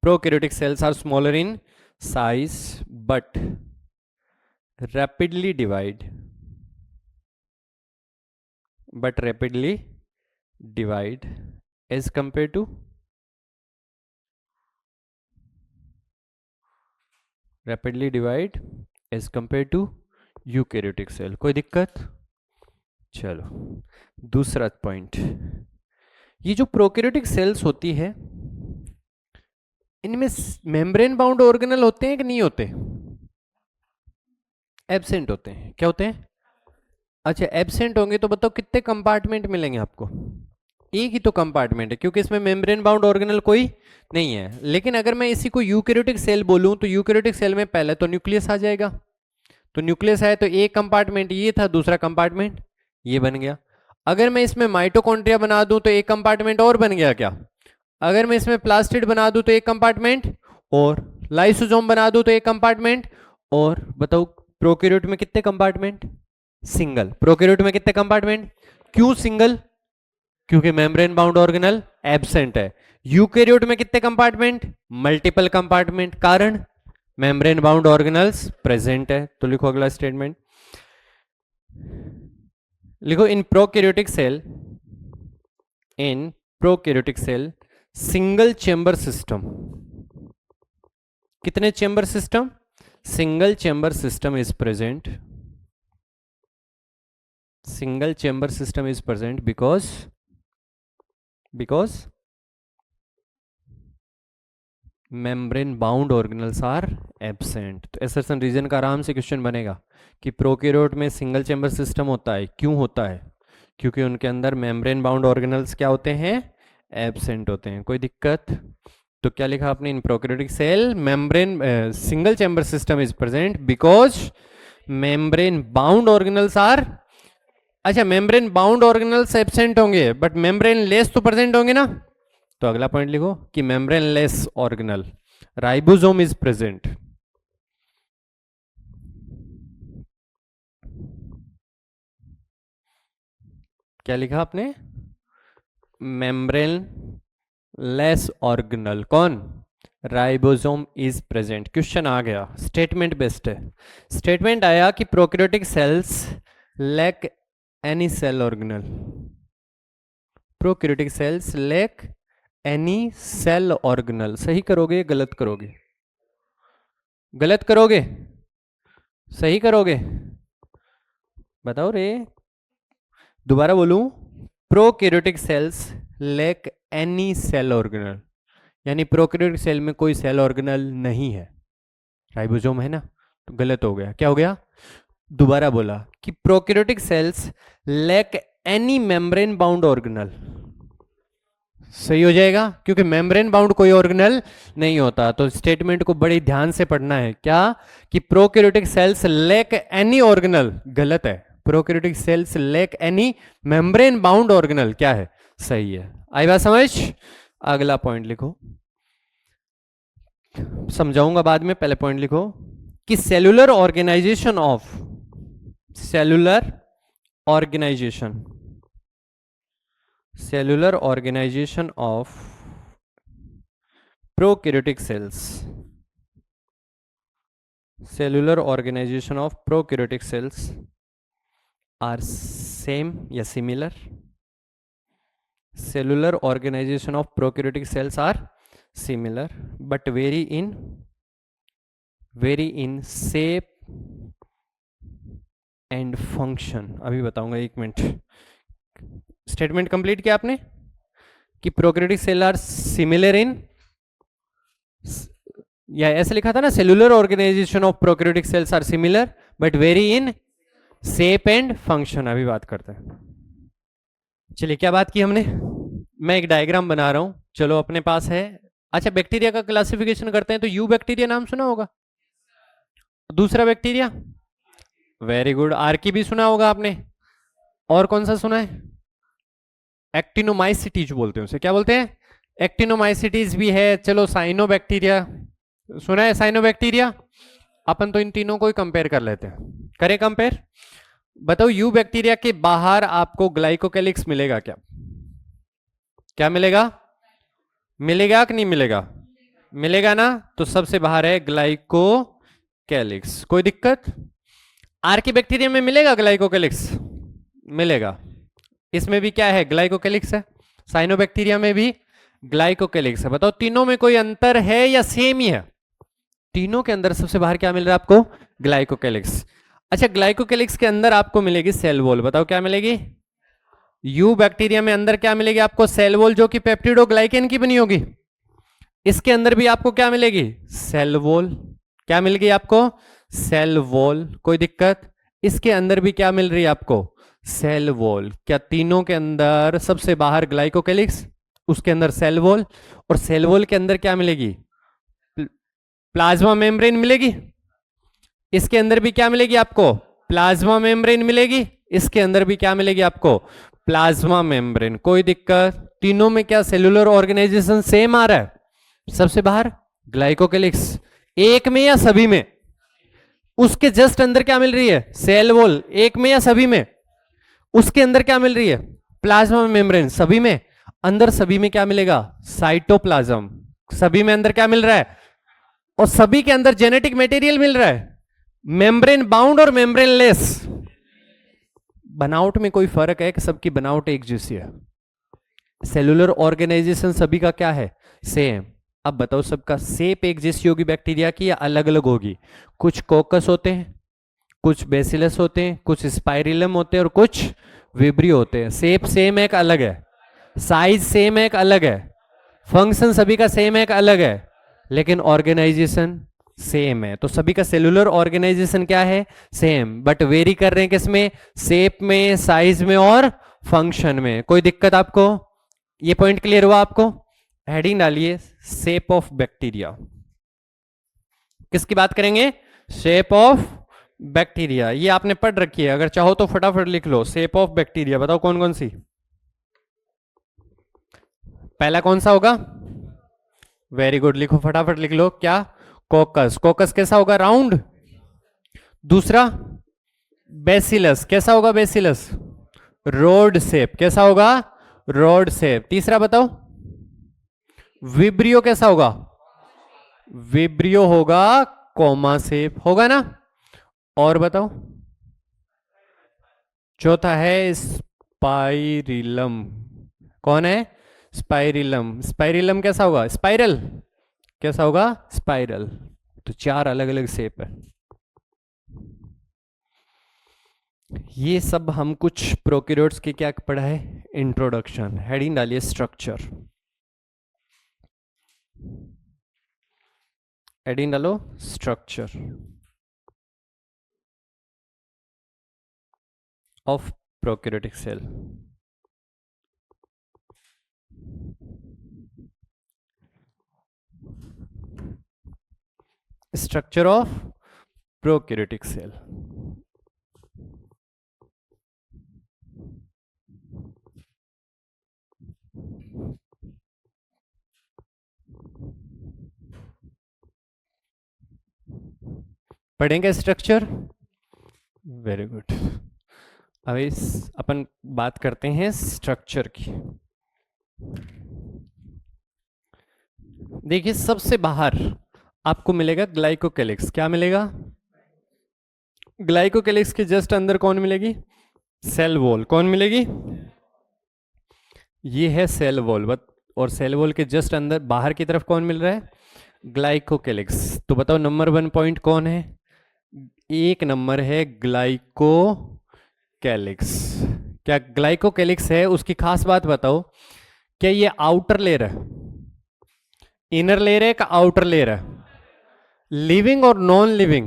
Prokaryotic cells are smaller in size but rapidly divide as compared to eukaryotic cell. कोई दिक्कत? चलो दूसरा पॉइंट, ये जो प्रोकैरियोटिक सेल्स होती है इनमें मेम्ब्रेन बाउंड ऑर्गेनल होते हैं कि नहीं होते? एब्सेंट होते हैं। क्या होते हैं? अच्छा, एब्सेंट होंगे तो बताओ कितने कंपार्टमेंट मिलेंगे आपको? एक ही तो कंपार्टमेंट है, क्योंकि इसमें मेम्ब्रेन बाउंड ऑर्गेनल कोई नहीं है। लेकिन अगर मैं इसी को यूकैरियोटिक सेल बोलूं तो यूकैरियोटिक सेल में पहले तो न्यूक्लियस आ जाएगा। तो न्यूक्लियस है तो एक कंपार्टमेंट ये था, दूसरा कंपार्टमेंट ये बन गया। अगर मैं इसमें माइटोकॉन्ड्रिया बना दूं तो एक कंपार्टमेंट और बन गया क्या? अगर मैं इसमें प्लास्टिड बना दूं तो एक कंपार्टमेंट और, लाइसोसोम बना दूं तो एक कंपार्टमेंट और। बताओ प्रोकैरियोट में कितने कंपार्टमेंट? सिंगल। प्रोकैरियोट में कितने कंपार्टमेंट? क्यों सिंगल? क्योंकि मेम्ब्रेन बाउंड ऑर्गेनल एब्सेंट है। यूकैरियोट में कितने कंपार्टमेंट? Multiple compartment. कारण मेम्ब्रेन बाउंड ऑर्गेनल्स प्रेजेंट है। तो लिखो अगला स्टेटमेंट, लिखो in prokaryotic cell single chamber system. कितने chamber system? Single chamber system is present. Single chamber system is present because membrane bound organelles are absent. तो assertion reason का आराम से क्वेश्चन बनेगा कि प्रोकैरियोट में सिंगल चेंबर सिस्टम होता है। क्यों होता है? क्योंकि उनके अंदर मेम्ब्रेन बाउंड ऑर्गेनल्स क्या होते हैं? एब्सेंट होते हैं। कोई दिक्कत? तो क्या लिखा आपने? In prokaryotic cell membrane single chamber system is present because membrane bound organelles are, अच्छा मेम्ब्रेन बाउंड ऑर्गेनल्स एब्सेंट होंगे बट मेम्ब्रेन लेस तो प्रेजेंट होंगे ना। तो अगला पॉइंट लिखो कि membraneless organelle ribosome is present. क्या लिखा आपने? मेम्ब्रेन लेस ऑर्गेनल कौन? Ribosome is present. क्वेश्चन आ गया, स्टेटमेंट बेस्ड है। स्टेटमेंट आया कि prokaryotic cells lack any cell organelle. Prokaryotic cells lack any cell organelle. सही करोगे गलत करोगे? गलत करोगे? सही करोगे? बताओ रे। दोबारा बोलूं, prokaryotic cells lack any cell organelle, यानी प्रोकैरियोटिक सेल में कोई सेल ऑर्गेनल नहीं है। राइबोसोम है ना, तो गलत हो गया। क्या हो गया? दोबारा बोला कि prokaryotic cells lack any membrane bound organelle. सही हो जाएगा, क्योंकि मेम्ब्रेन बाउंड कोई ऑर्गेनल नहीं होता। तो स्टेटमेंट को बड़े ध्यान से पढ़ना है। क्या? कि prokaryotic cells lack any organelle गलत है। Prokaryotic cells lack any membrane bound organelle क्या है? सही है। आई बात समझ? अगला पॉइंट लिखो, समझाऊंगा बाद में, पहले पॉइंट लिखो कि cellular organisation of prokaryotic cells are same या similar. Cellular organisation of prokaryotic cells are similar but vary in shape and function. अभी बताऊंगा, एक मिनट। स्टेटमेंट कंप्लीट किया आपने कि prokaryotic cell are similar in या ऐसे लिखा था ना, cellular organisation of prokaryotic cells are similar but vary in shape and function. अभी बात करते हैं। चलिए क्या बात की हमने, मैं एक डायग्राम बना रहा हूं, चलो अपने पास है। अच्छा, बैक्टीरिया का क्लासिफिकेशन करते हैं तो यू बैक्टीरिया नाम सुना होगा, दूसरा बैक्टीरिया, वेरी गुड, आर्की भी सुना होगा आपने, और कौन सा सुना है, एक्टिनोमाइसिटीज बोलते हैं उसे, क्या बोलते हैं, एक्टिनोमाइसिटीज भी है। चलो साइनोबैक्टीरिया सुना है, साइनोबैक्टीरिया। अपन तो इन तीनों को ही कंपेयर कर लेते हैं, करें कंपेयर। बताओ यू बैक्टीरिया के बाहर आपको ग्लाइकोकेलिक्स मिलेगा क्या, क्या मिलेगा, मिलेगा कि नहीं मिलेगा, मिलेगा ना। तो सबसे बाहर है ग्लाइकोकेलिक्स, कोई दिक्कत। आर्की बैक्टीरिया में मिलेगा ग्लाइकोकेलिक्स, मिलेगा, इसमें भी क्या है, ग्लाइकोकेलिक्स है। साइनोबैक्टीरिया में भी ग्लाइकोकेलिक्स है। बताओ तीनों में कोई अंतर है या सेम ही है, तीनों के अंदर सबसे बाहर क्या मिल रहा है आपको, ग्लाइकोकेलिक्स। अच्छा, ग्लाइकोकेलिक्स के अंदर आपको मिलेगी सेल वॉल, बताओ क्या मिलेगी, यू बैक्टीरिया में अंदर क्या मिलेगी आपको, सेल वॉल, जो कि पेप्टिडोग्लाइकेन की बनी होगी। इसके अंदर भी आपको क्या मिलेगी, सेल वॉल, क्या मिल गई आपको, सेल वॉल, कोई दिक्कत। इसके अंदर भी क्या मिल रही है आपको, सेल वॉल। क्या तीनों के अंदर सबसे बाहर ग्लाइकोकेलिक्स, उसके अंदर सेल वॉल, और सेल वॉल के अंदर क्या मिलेगी, प्लाज्मा मेम्ब्रेन मिलेगी। इसके अंदर भी क्या मिलेगी आपको, प्लाज्मा मेम्ब्रेन मिलेगी। इसके अंदर भी क्या मिलेगी आपको, प्लाज्मा मेम्ब्रेन, कोई दिक्कत। तीनों में क्या सेलुलर ऑर्गेनाइजेशन सेम आ रहा है, सबसे बाहर ग्लाइकोकेलिक्स, एक में या सभी में, उसके जस्ट अंदर क्या मिल रही है, सेल वॉल, एक में या सभी में, उसके अंदर क्या मिल रही है, प्लाज्मा मेम्ब्रेन, सभी में। अंदर सभी में क्या मिलेगा, साइटोप्लाज्म, सभी में अंदर क्या मिल रहा है, और सभी के अंदर जेनेटिक मटेरियल मिल रहा है, मेम्ब्रेन बाउंड और मेम्ब्रेन लेस। बनावट में कोई फर्क है कि सबकी बनावट एक जैसी है, सेलुलर ऑर्गेनाइजेशन सभी का क्या है, सेम। अब बताओ सबका शेप एक जैसी होगी बैक्टीरिया की या अलग अलग होगी, कुछ कोकस होते हैं, कुछ बेसिलस होते हैं, कुछ स्पाइरिलम होते हैं और कुछ विब्रियो होते हैं। शेप सेम है एक अलग है, साइज सेम है एक अलग है, फंक्शन सभी का सेम है एक अलग है, लेकिन ऑर्गेनाइजेशन सेम है। तो सभी का सेलुलर ऑर्गेनाइजेशन क्या है, सेम, बट वेरी कर रहे हैं किसमें, शेप में, साइज में और फंक्शन में। कोई दिक्कत आपको, ये पॉइंट क्लियर हुआ आपको। हेडिंग डालिए शेप ऑफ बैक्टीरिया, किसकी बात करेंगे, शेप ऑफ बैक्टीरिया। ये आपने पढ़ रखी है, अगर चाहो तो फटाफट लिख लो, शेप ऑफ बैक्टीरिया। बताओ कौन कौन सी, पहला कौन सा होगा, वेरी गुड, लिखो फटाफट लिख लो, क्या, कोकस, कोकस कैसा होगा, राउंड। दूसरा बेसिलस, कैसा होगा बेसिलस, रोड शेप, कैसा होगा, रोड शेप। तीसरा बताओ, विब्रियो कैसा होगा, विब्रियो होगा कोमा शेप, होगा ना। और बताओ, चौथा है स्पाइरिलम, कौन है, स्पाइरिलम, स्पाइरिलम कैसा होगा, स्पाइरल, कैसा होगा, स्पाइरल। तो चार अलग अलग शेप है। ये सब हम कुछ प्रोकैरियोट्स के क्या पढ़ा है, इंट्रोडक्शन। हेडिंग डालिए स्ट्रक्चर, हेडिंग डालो structure of prokaryotic cell. Structure of prokaryotic cell. पढ़ेंगे स्ट्रक्चर, वेरी गुड। अभी अपन बात करते हैं स्ट्रक्चर की। देखिए सबसे बाहर आपको मिलेगा ग्लाइकोकेलिक्स, क्या मिलेगा, ग्लाइकोकेलिक्स के जस्ट अंदर कौन मिलेगी, सेल वॉल, कौन मिलेगी, ये है सेल वॉल, और सेल वॉल के जस्ट अंदर बाहर की तरफ कौन मिल रहा है, ग्लाइकोकेलिक्स। तो बताओ नंबर 1 पॉइंट कौन है, एक नंबर है ग्लाइकोकेलिक्स। क्या ग्लाइकोकेलिक्स है, उसकी खास बात बताओ, क्या ये आउटर लेयर है, इनर लेयर है का आउटर लेयर है, लिविंग और नॉन लिविंग?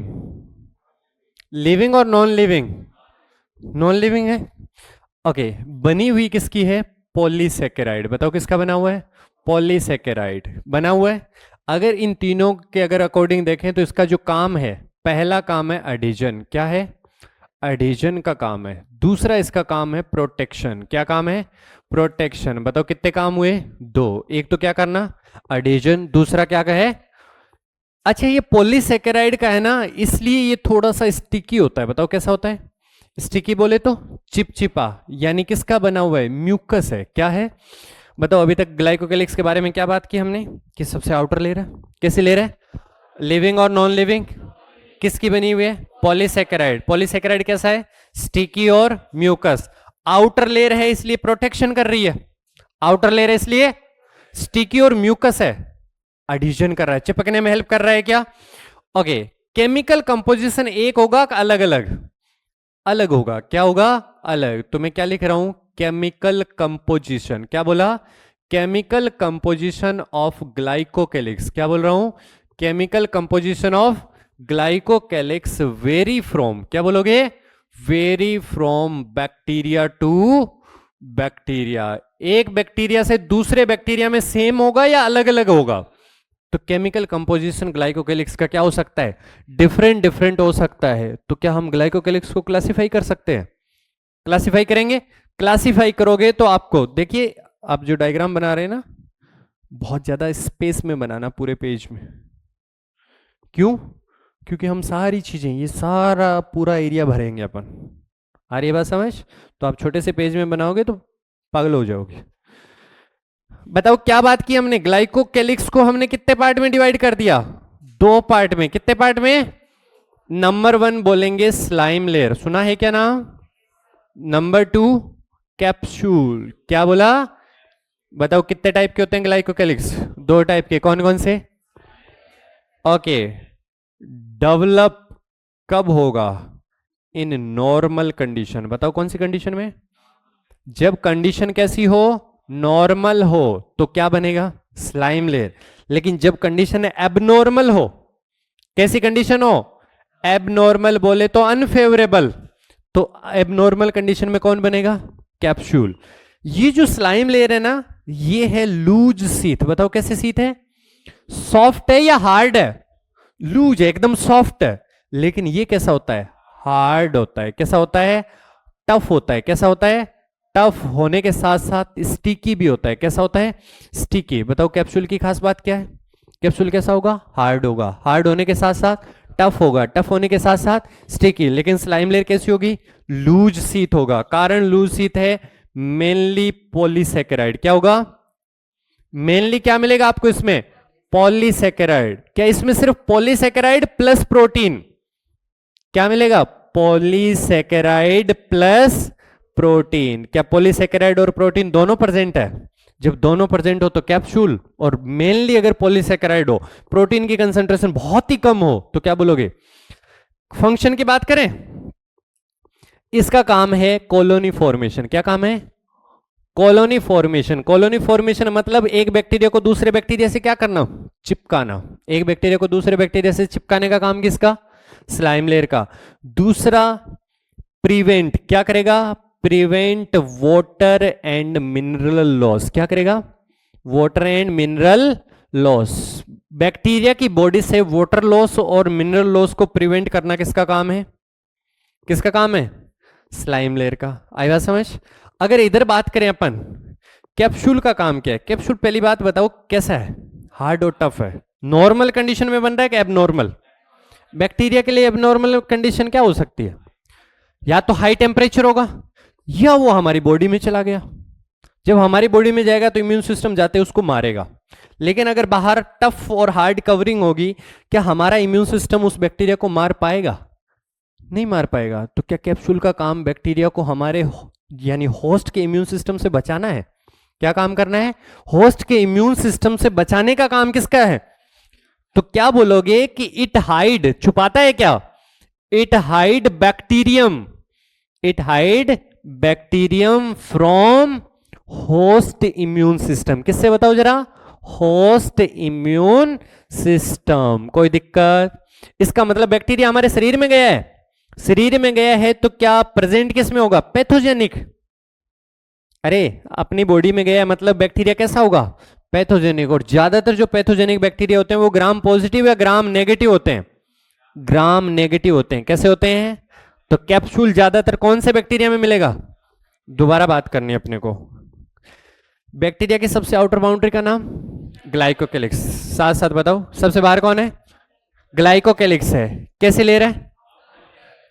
लिविंग और नॉन लिविंग? नॉन लिविंग है। ओके, बनी हुई किसकी है? पॉलीसेकेराइड। बताओ किसका बना हुआ है? पॉलीसेकेराइड बना हुआ है। अगर इन तीनों के अगर अकॉर्डिंग देखें तो इसका जो काम है, पहला काम है एडिशन। क्या है? एडिशन का काम है। दूसरा इसका काम है प्रोटेक्शन। क्या काम है? प्रोटेक्शन। बताओ कितने काम हुए? दो। एक तो क्या करना? एडिशन। दूसरा क्या कहे? अच्छा, ये पॉलीसेकेराइड का है ना, इसलिए ये थोड़ा सा स्टिकी होता है। बताओ कैसा होता है? स्टिकी बोले तो चिपचिपा, यानी किसका बना हुआ है? म्यूकस है। क्या है? बताओ अभी तक ग्लाइकोकेलिक्स के बारे में क्या बात की हमने कि सबसे आउटर लेयर है। कैसे लेयर है? लिविंग और नॉन लिविंग? किसकी बनी हुई है? पॉलीसेकेराइड। पॉलीसेकेराइड कैसा है? स्टिकी और म्यूकस। आउटर लेयर है इसलिए प्रोटेक्शन कर रही है, आउटर लेयर है इसलिए स्टिकी और म्यूकस है, एडिशन कर रहा है, चिपकने में हेल्प कर रहा है। क्या? ओके, केमिकल कंपोजिशन एक होगा अलग अलग? अलग होगा। क्या होगा? अलग। तो मैं क्या लिख रहा हूं? Chemical composition. क्या बोला? Chemical composition of glycocalyx. क्या बोल रहा हूं? Chemical composition of glycocalyx vary from, क्या बोलोगे? Vary from bacteria to bacteria. एक बैक्टीरिया से दूसरे बैक्टीरिया में सेम होगा या अलग अलग होगा? तो केमिकल कंपोजिशन ग्लाइकोकेलिक्स का क्या हो सकता है? डिफरेंट डिफरेंट हो सकता है। तो क्या हम ग्लाइकोकेलिक्स को क्लासिफाई कर सकते हैं? क्लासिफाई करेंगे। क्लासिफाई करोगे तो आपको देखिए, आप जो डायग्राम बना रहे हैं ना, बहुत ज्यादा स्पेस में बनाना पूरे पेज में। क्यों? क्योंकि हम सारी चीजें, ये सारा पूरा एरिया भरेंगे अपन। आ रही है बात समझ? तो आप छोटे से पेज में बनाओगे तो पागल हो जाओगे। बताओ क्या बात की हमने? ग्लाइकोकेलिक्स को हमने कितने पार्ट में डिवाइड कर दिया? दो पार्ट में। कितने पार्ट में? नंबर 1 बोलेंगे स्लाइम लेयर, सुना है क्या नाम? Number 2 capsule. क्या बोला? बताओ कितने टाइप के होते हैं ग्लाइकोकेलिक्स? दो टाइप के। कौन कौन से? ओके, डेवलप कब होगा? In normal condition. बताओ कौन सी कंडीशन में? जब कंडीशन कैसी हो? नॉर्मल हो तो क्या बनेगा? Slime layer. लेकिन जब कंडीशन एबनॉर्मल हो, कैसी कंडीशन हो? एबनॉर्मल बोले तो अनफेवरेबल, तो एबनॉर्मल कंडीशन में कौन बनेगा? कैप्सूल। ये जो स्लाइम लेयर है ना, ये है लूज सीथ। बताओ कैसे सीथ है? सॉफ्ट है या हार्ड है? लूज है, एकदम सॉफ्ट है। लेकिन ये कैसा होता है? हार्ड होता है। कैसा होता है? टफ होता है। कैसा होता है? टफ होने के साथ साथ स्टिकी भी होता है। कैसा होता है? स्टिकी। बताओ कैप्सूल की खास बात क्या है? कैप्सूल कैसा होगा? हार्ड होगा। हार्ड होने के साथ साथ टफ होगा। टफ होने के साथ साथ स्टिकी। लेकिन स्लाइम लेयर कैसी होगी? लूज सीथ होगा। कारण लूज सीथ है, मेनली पॉलीसेकेराइड। क्या होगा? मेनली क्या मिलेगा आपको इसमें? पॉलीसेकेराइड। क्या इसमें सिर्फ पॉलीसेकेराइड प्लस प्रोटीन? क्या मिलेगा? Polysaccharide plus protein. क्या पॉलीसेकेराइड और प्रोटीन दोनों प्रेजेंट है? जब दोनों प्रेजेंट हो तो कैप्सूल, और मेनली अगर पॉलीसेकेराइड हो, प्रोटीन की कंसंट्रेशन बहुत ही कम हो, तो क्या बोलोगे? फंक्शन की बात करें, इसका काम है कॉलोनी फॉर्मेशन। क्या काम है? Colony formation. कॉलोनी फॉर्मेशन मतलब एक बैक्टीरिया को दूसरे बैक्टीरिया से क्या करना? चिपकाना। एक बैक्टीरिया को दूसरे बैक्टीरिया से चिपकाने का काम किसका? स्लाइम लेयर का। दूसरा प्रिवेंट। क्या करेगा? Prevent water and mineral loss. क्या करेगा? Water and mineral loss. Bacteria की बॉडी से वाटर लॉस और मिनरल लॉस को प्रिवेंट करना किसका काम है? किसका काम है? स्लाइम लेयर का। आई बात समझ? अगर इधर बात करें अपन, कैप्सूल का काम क्या है? कैप्सूल पहली बात बताओ कैसा है? हार्ड और टफ है। नॉर्मल कंडीशन में बन रहा है कि एबनॉर्मल? बैक्टीरिया के लिए एबनॉर्मल कंडीशन क्या हो सकती है? या तो हाई टेम्परेचर होगा, या वो हमारी बॉडी में चला गया। जब हमारी बॉडी में जाएगा तो इम्यून सिस्टम जाते उसको मारेगा। लेकिन अगर बाहर टफ और हार्ड कवरिंग होगी, क्या हमारा इम्यून सिस्टम उस बैक्टीरिया को मार पाएगा? नहीं मार पाएगा। तो क्या कैप्सूल का काम बैक्टीरिया को हमारे यानी होस्ट के इम्यून सिस्टम से बचाना है? क्या काम करना है? होस्ट के इम्यून सिस्टम से बचाने का काम किसका है? तो क्या बोलोगे कि इट हाइड, छुपाता है क्या? It hide bacterium. It hide bacterium from host immune system. किससे बताओ जरा? Host immune system. कोई दिक्कत? इसका मतलब बैक्टीरिया हमारे शरीर में गया है, शरीर में गया है तो क्या प्रेजेंट किस में होगा? पैथोजेनिक। अरे अपनी बॉडी में गया है मतलब बैक्टीरिया कैसा होगा? पैथोजेनिक। और ज्यादातर जो पैथोजेनिक बैक्टीरिया होते हैं वो ग्राम पॉजिटिव या ग्राम नेगेटिव होते हैं? ग्राम नेगेटिव होते हैं। कैसे होते हैं? तो कैप्सूल ज्यादातर कौन से बैक्टीरिया में मिलेगा? दोबारा बात करनी है अपने को। बैक्टीरिया की सबसे आउटर बाउंड्री का नाम ग्लाइकोकेलिक्स। साथ साथ बताओ सबसे बाहर कौन है? ग्लाइकोकेलिक्स है। कैसे ले रहा है?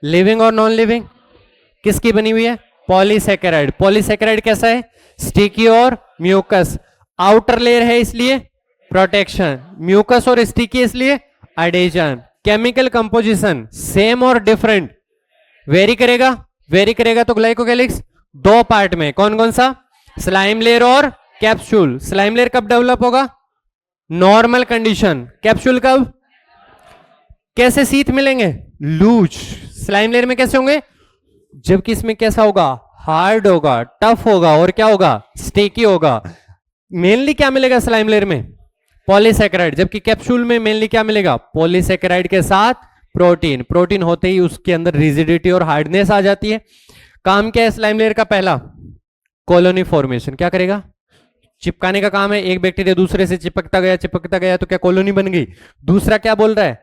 लिविंग और नॉन लिविंग? किसकी बनी हुई है? पॉलीसेकेराइड। पॉलीसेकेराइड कैसा है? स्टिकी और म्यूकस। आउटर लेयर है इसलिए प्रोटेक्शन, म्यूकस और स्टिकी इसलिए एडेशन। केमिकल कंपोजिशन सेम और डिफरेंट? वेरी करेगा? वेरी करेगा तो ग्लाइकोकेलिक्स दो पार्ट में, कौन कौन सा? स्लाइम लेयर और कैप्सूल। स्लाइम लेयर कब डेवलप होगा? Normal condition. कैप्सूल कब? कैसे शीथ मिलेंगे? लूज। स्लाइम लेयर में कैसे होंगे? जबकि इसमें कैसा होगा? हार्ड होगा, टफ होगा और क्या होगा? स्टेकी होगा। मेनली क्या मिलेगा स्लाइम लेयर में? पॉलीसेकेराइड। जबकि कैप्सूल में मेनली क्या मिलेगा? पॉलीसेकेराइड के साथ प्रोटीन। प्रोटीन होते ही उसके अंदर रिजिडिटी और हार्डनेस आ जाती है। काम क्या है स्लाइम लेयर का? पहला कॉलोनी फॉर्मेशन। क्या करेगा? चिपकाने का काम है। एक बैक्टीरिया दूसरे से चिपकता गया तो क्या कॉलोनी बन गई? दूसरा क्या बोल रहा है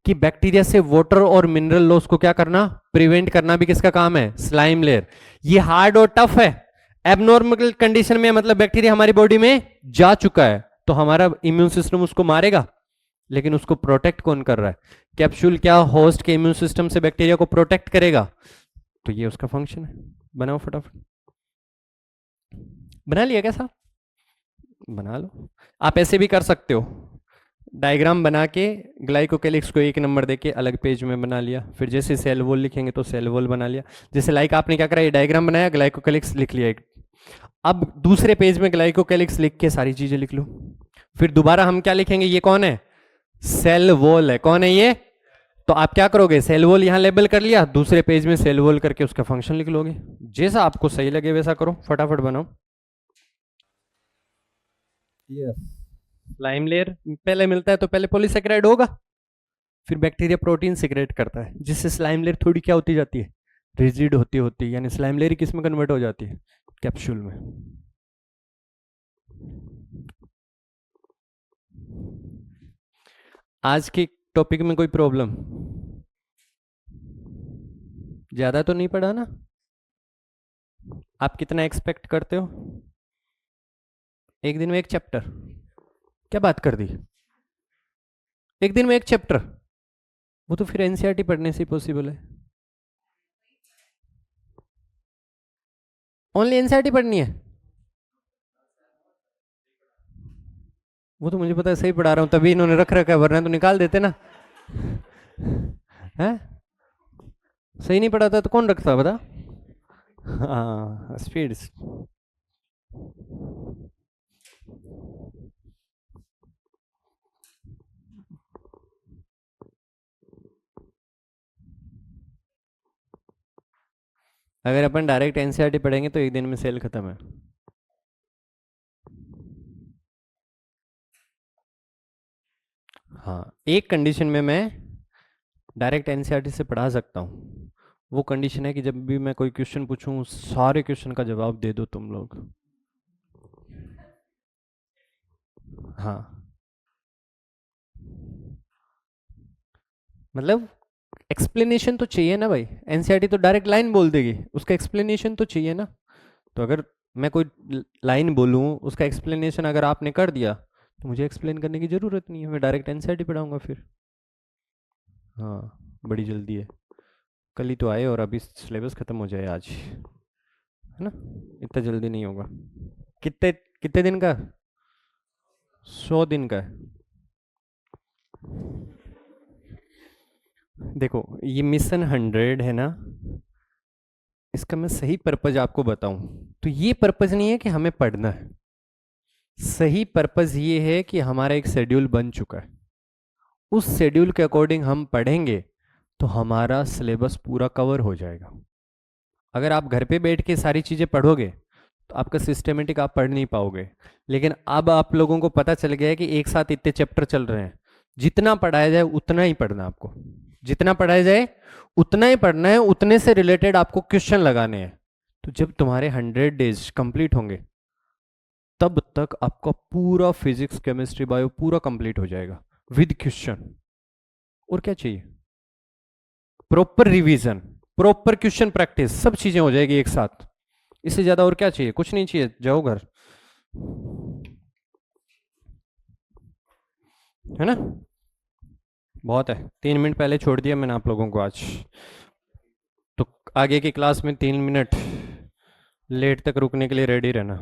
कि बैक्टीरिया से वाटर और मिनरल लॉस को क्या करना? प्रिवेंट करना भी किसका काम है? Slime layer. ये हार्ड और टफ है। एबनॉर्मल कंडीशन में मतलब बैक्टीरिया हमारी बॉडी में जा चुका है तो हमारा इम्यून सिस्टम उसको मारेगा, लेकिन उसको प्रोटेक्ट कौन कर रहा है? कैप्सूल क्या होस्ट के इम्यून सिस्टम से बैक्टीरिया को प्रोटेक्ट करेगा? तो ये उसका फंक्शन है। बनाओ फटाफट। बना लिया क्या साहब? बना लो। आप ऐसे भी कर सकते हो, डायग्राम बना के ग्लाइकोकेलिक्स को 1 नंबर देके अलग पेज में बना लिया। फिर जैसे सेल वॉल लिखेंगे तो सेल वॉल बना लिया। जैसे लाइक आपने क्या करा? ये डायग्राम बनाया, ग्लाइकोकेलिक्स लिख लिया एक। अब दूसरे पेज में ग्लाइकोकेलिक्स लिख के सारी चीजें लिख लो। फिर दोबारा हम क्या लिखेंगे? ये कौन है? सेल वॉल है। कौन है ये? तो आप क्या करोगे? सेल वॉल यहां लेबल कर लिया, दूसरे पेज में सेल वॉल करके उसका फंक्शन लिख लोगे। जैसा आपको सही लगे वैसा करो, फटाफट बनाओ। यस, स्लाइम लेयर पहले मिलता है तो पहले पॉलीसेकेराइड होगा, फिर बैक्टीरिया प्रोटीन सिक्रेट करता है जिससे स्लाइम लेयर थोड़ी क्या होती जाती है? रिजिड होती होती, यानी स्लाइम लेयर किस में कन्वर्ट हो जाती है? कैप्सूल में। आज के टॉपिक में कोई प्रॉब्लम? ज्यादा तो नहीं पढ़ा ना? आप कितना एक्सपेक्ट करते हो? एक दिन में एक चैप्टर? क्या बात कर दी? एक दिन में एक चैप्टर? वो तो फिर एनसीईआरटी पढ़ने से पॉसिबल है। ओनली एनसीईआरटी पढ़नी है? वो तो मुझे पता है, सही पढ़ा रहा हूं तभी इन्होंने रख रखा है, वरना तो निकाल देते ना। है? सही नहीं पढ़ाता तो कौन रखता? बता। हाँ, स्पीड। अगर अपन डायरेक्ट एनसीईआरटी पढ़ेंगे तो एक दिन में सेल खत्म है। हाँ, एक कंडीशन में मैं डायरेक्ट एनसीईआरटी से पढ़ा सकता हूँ। वो कंडीशन है कि जब भी मैं कोई क्वेश्चन पूछूं सारे क्वेश्चन का जवाब दे दो तुम लोग। हाँ, मतलब एक्सप्लेनेशन तो चाहिए ना भाई। एनसीईआरटी तो डायरेक्ट लाइन बोल देगी, उसका एक्सप्लेनेशन तो चाहिए ना। तो अगर मैं कोई लाइन बोलूँ उसका एक्सप्लेनेशन अगर आपने कर दिया तो मुझे एक्सप्लेन करने की ज़रूरत नहीं है, मैं डायरेक्ट एनसीईआरटी पढ़ाऊँगा फिर। हाँ, बड़ी जल्दी है। कल ही तो आए और अभी सिलेबस ख़त्म हो जाए आज, है ना? इतना जल्दी नहीं होगा। कितने कितने दिन का? 100 दिन का है। देखो ये मिशन 100 है ना, इसका मैं सही पर्पज आपको बताऊं तो ये पर्पज नहीं है कि हमें पढ़ना है। सही पर्पज ये है कि हमारा एक शेड्यूल बन चुका है, उस शेड्यूल के अकॉर्डिंग हम पढ़ेंगे तो हमारा सिलेबस पूरा कवर हो जाएगा। अगर आप घर पे बैठ के सारी चीज़ें पढ़ोगे तो आपका सिस्टमेटिक आप पढ़ नहीं पाओगे। लेकिन अब आप लोगों को पता चल गया है कि एक साथ इतने चैप्टर चल रहे हैं, जितना पढ़ाया जाए उतना ही पढ़ना आपको, जितना पढ़ाया जाए उतना ही पढ़ना है, उतने से रिलेटेड आपको क्वेश्चन लगाने हैं। तो जब तुम्हारे 100 डेज कंप्लीट होंगे तब तक आपका पूरा फिजिक्स केमिस्ट्री बायो पूरा कंप्लीट हो जाएगा विद क्वेश्चन। और क्या चाहिए? Proper revision, proper question practice, सब चीजें हो जाएगी एक साथ। इससे ज्यादा और क्या चाहिए? कुछ नहीं चाहिए, जाओ घर, है ना? बहुत है, 3 मिनट पहले छोड़ दिया मैंने आप लोगों को आज, तो आगे की क्लास में 3 मिनट लेट तक रुकने के लिए रेडी रहना।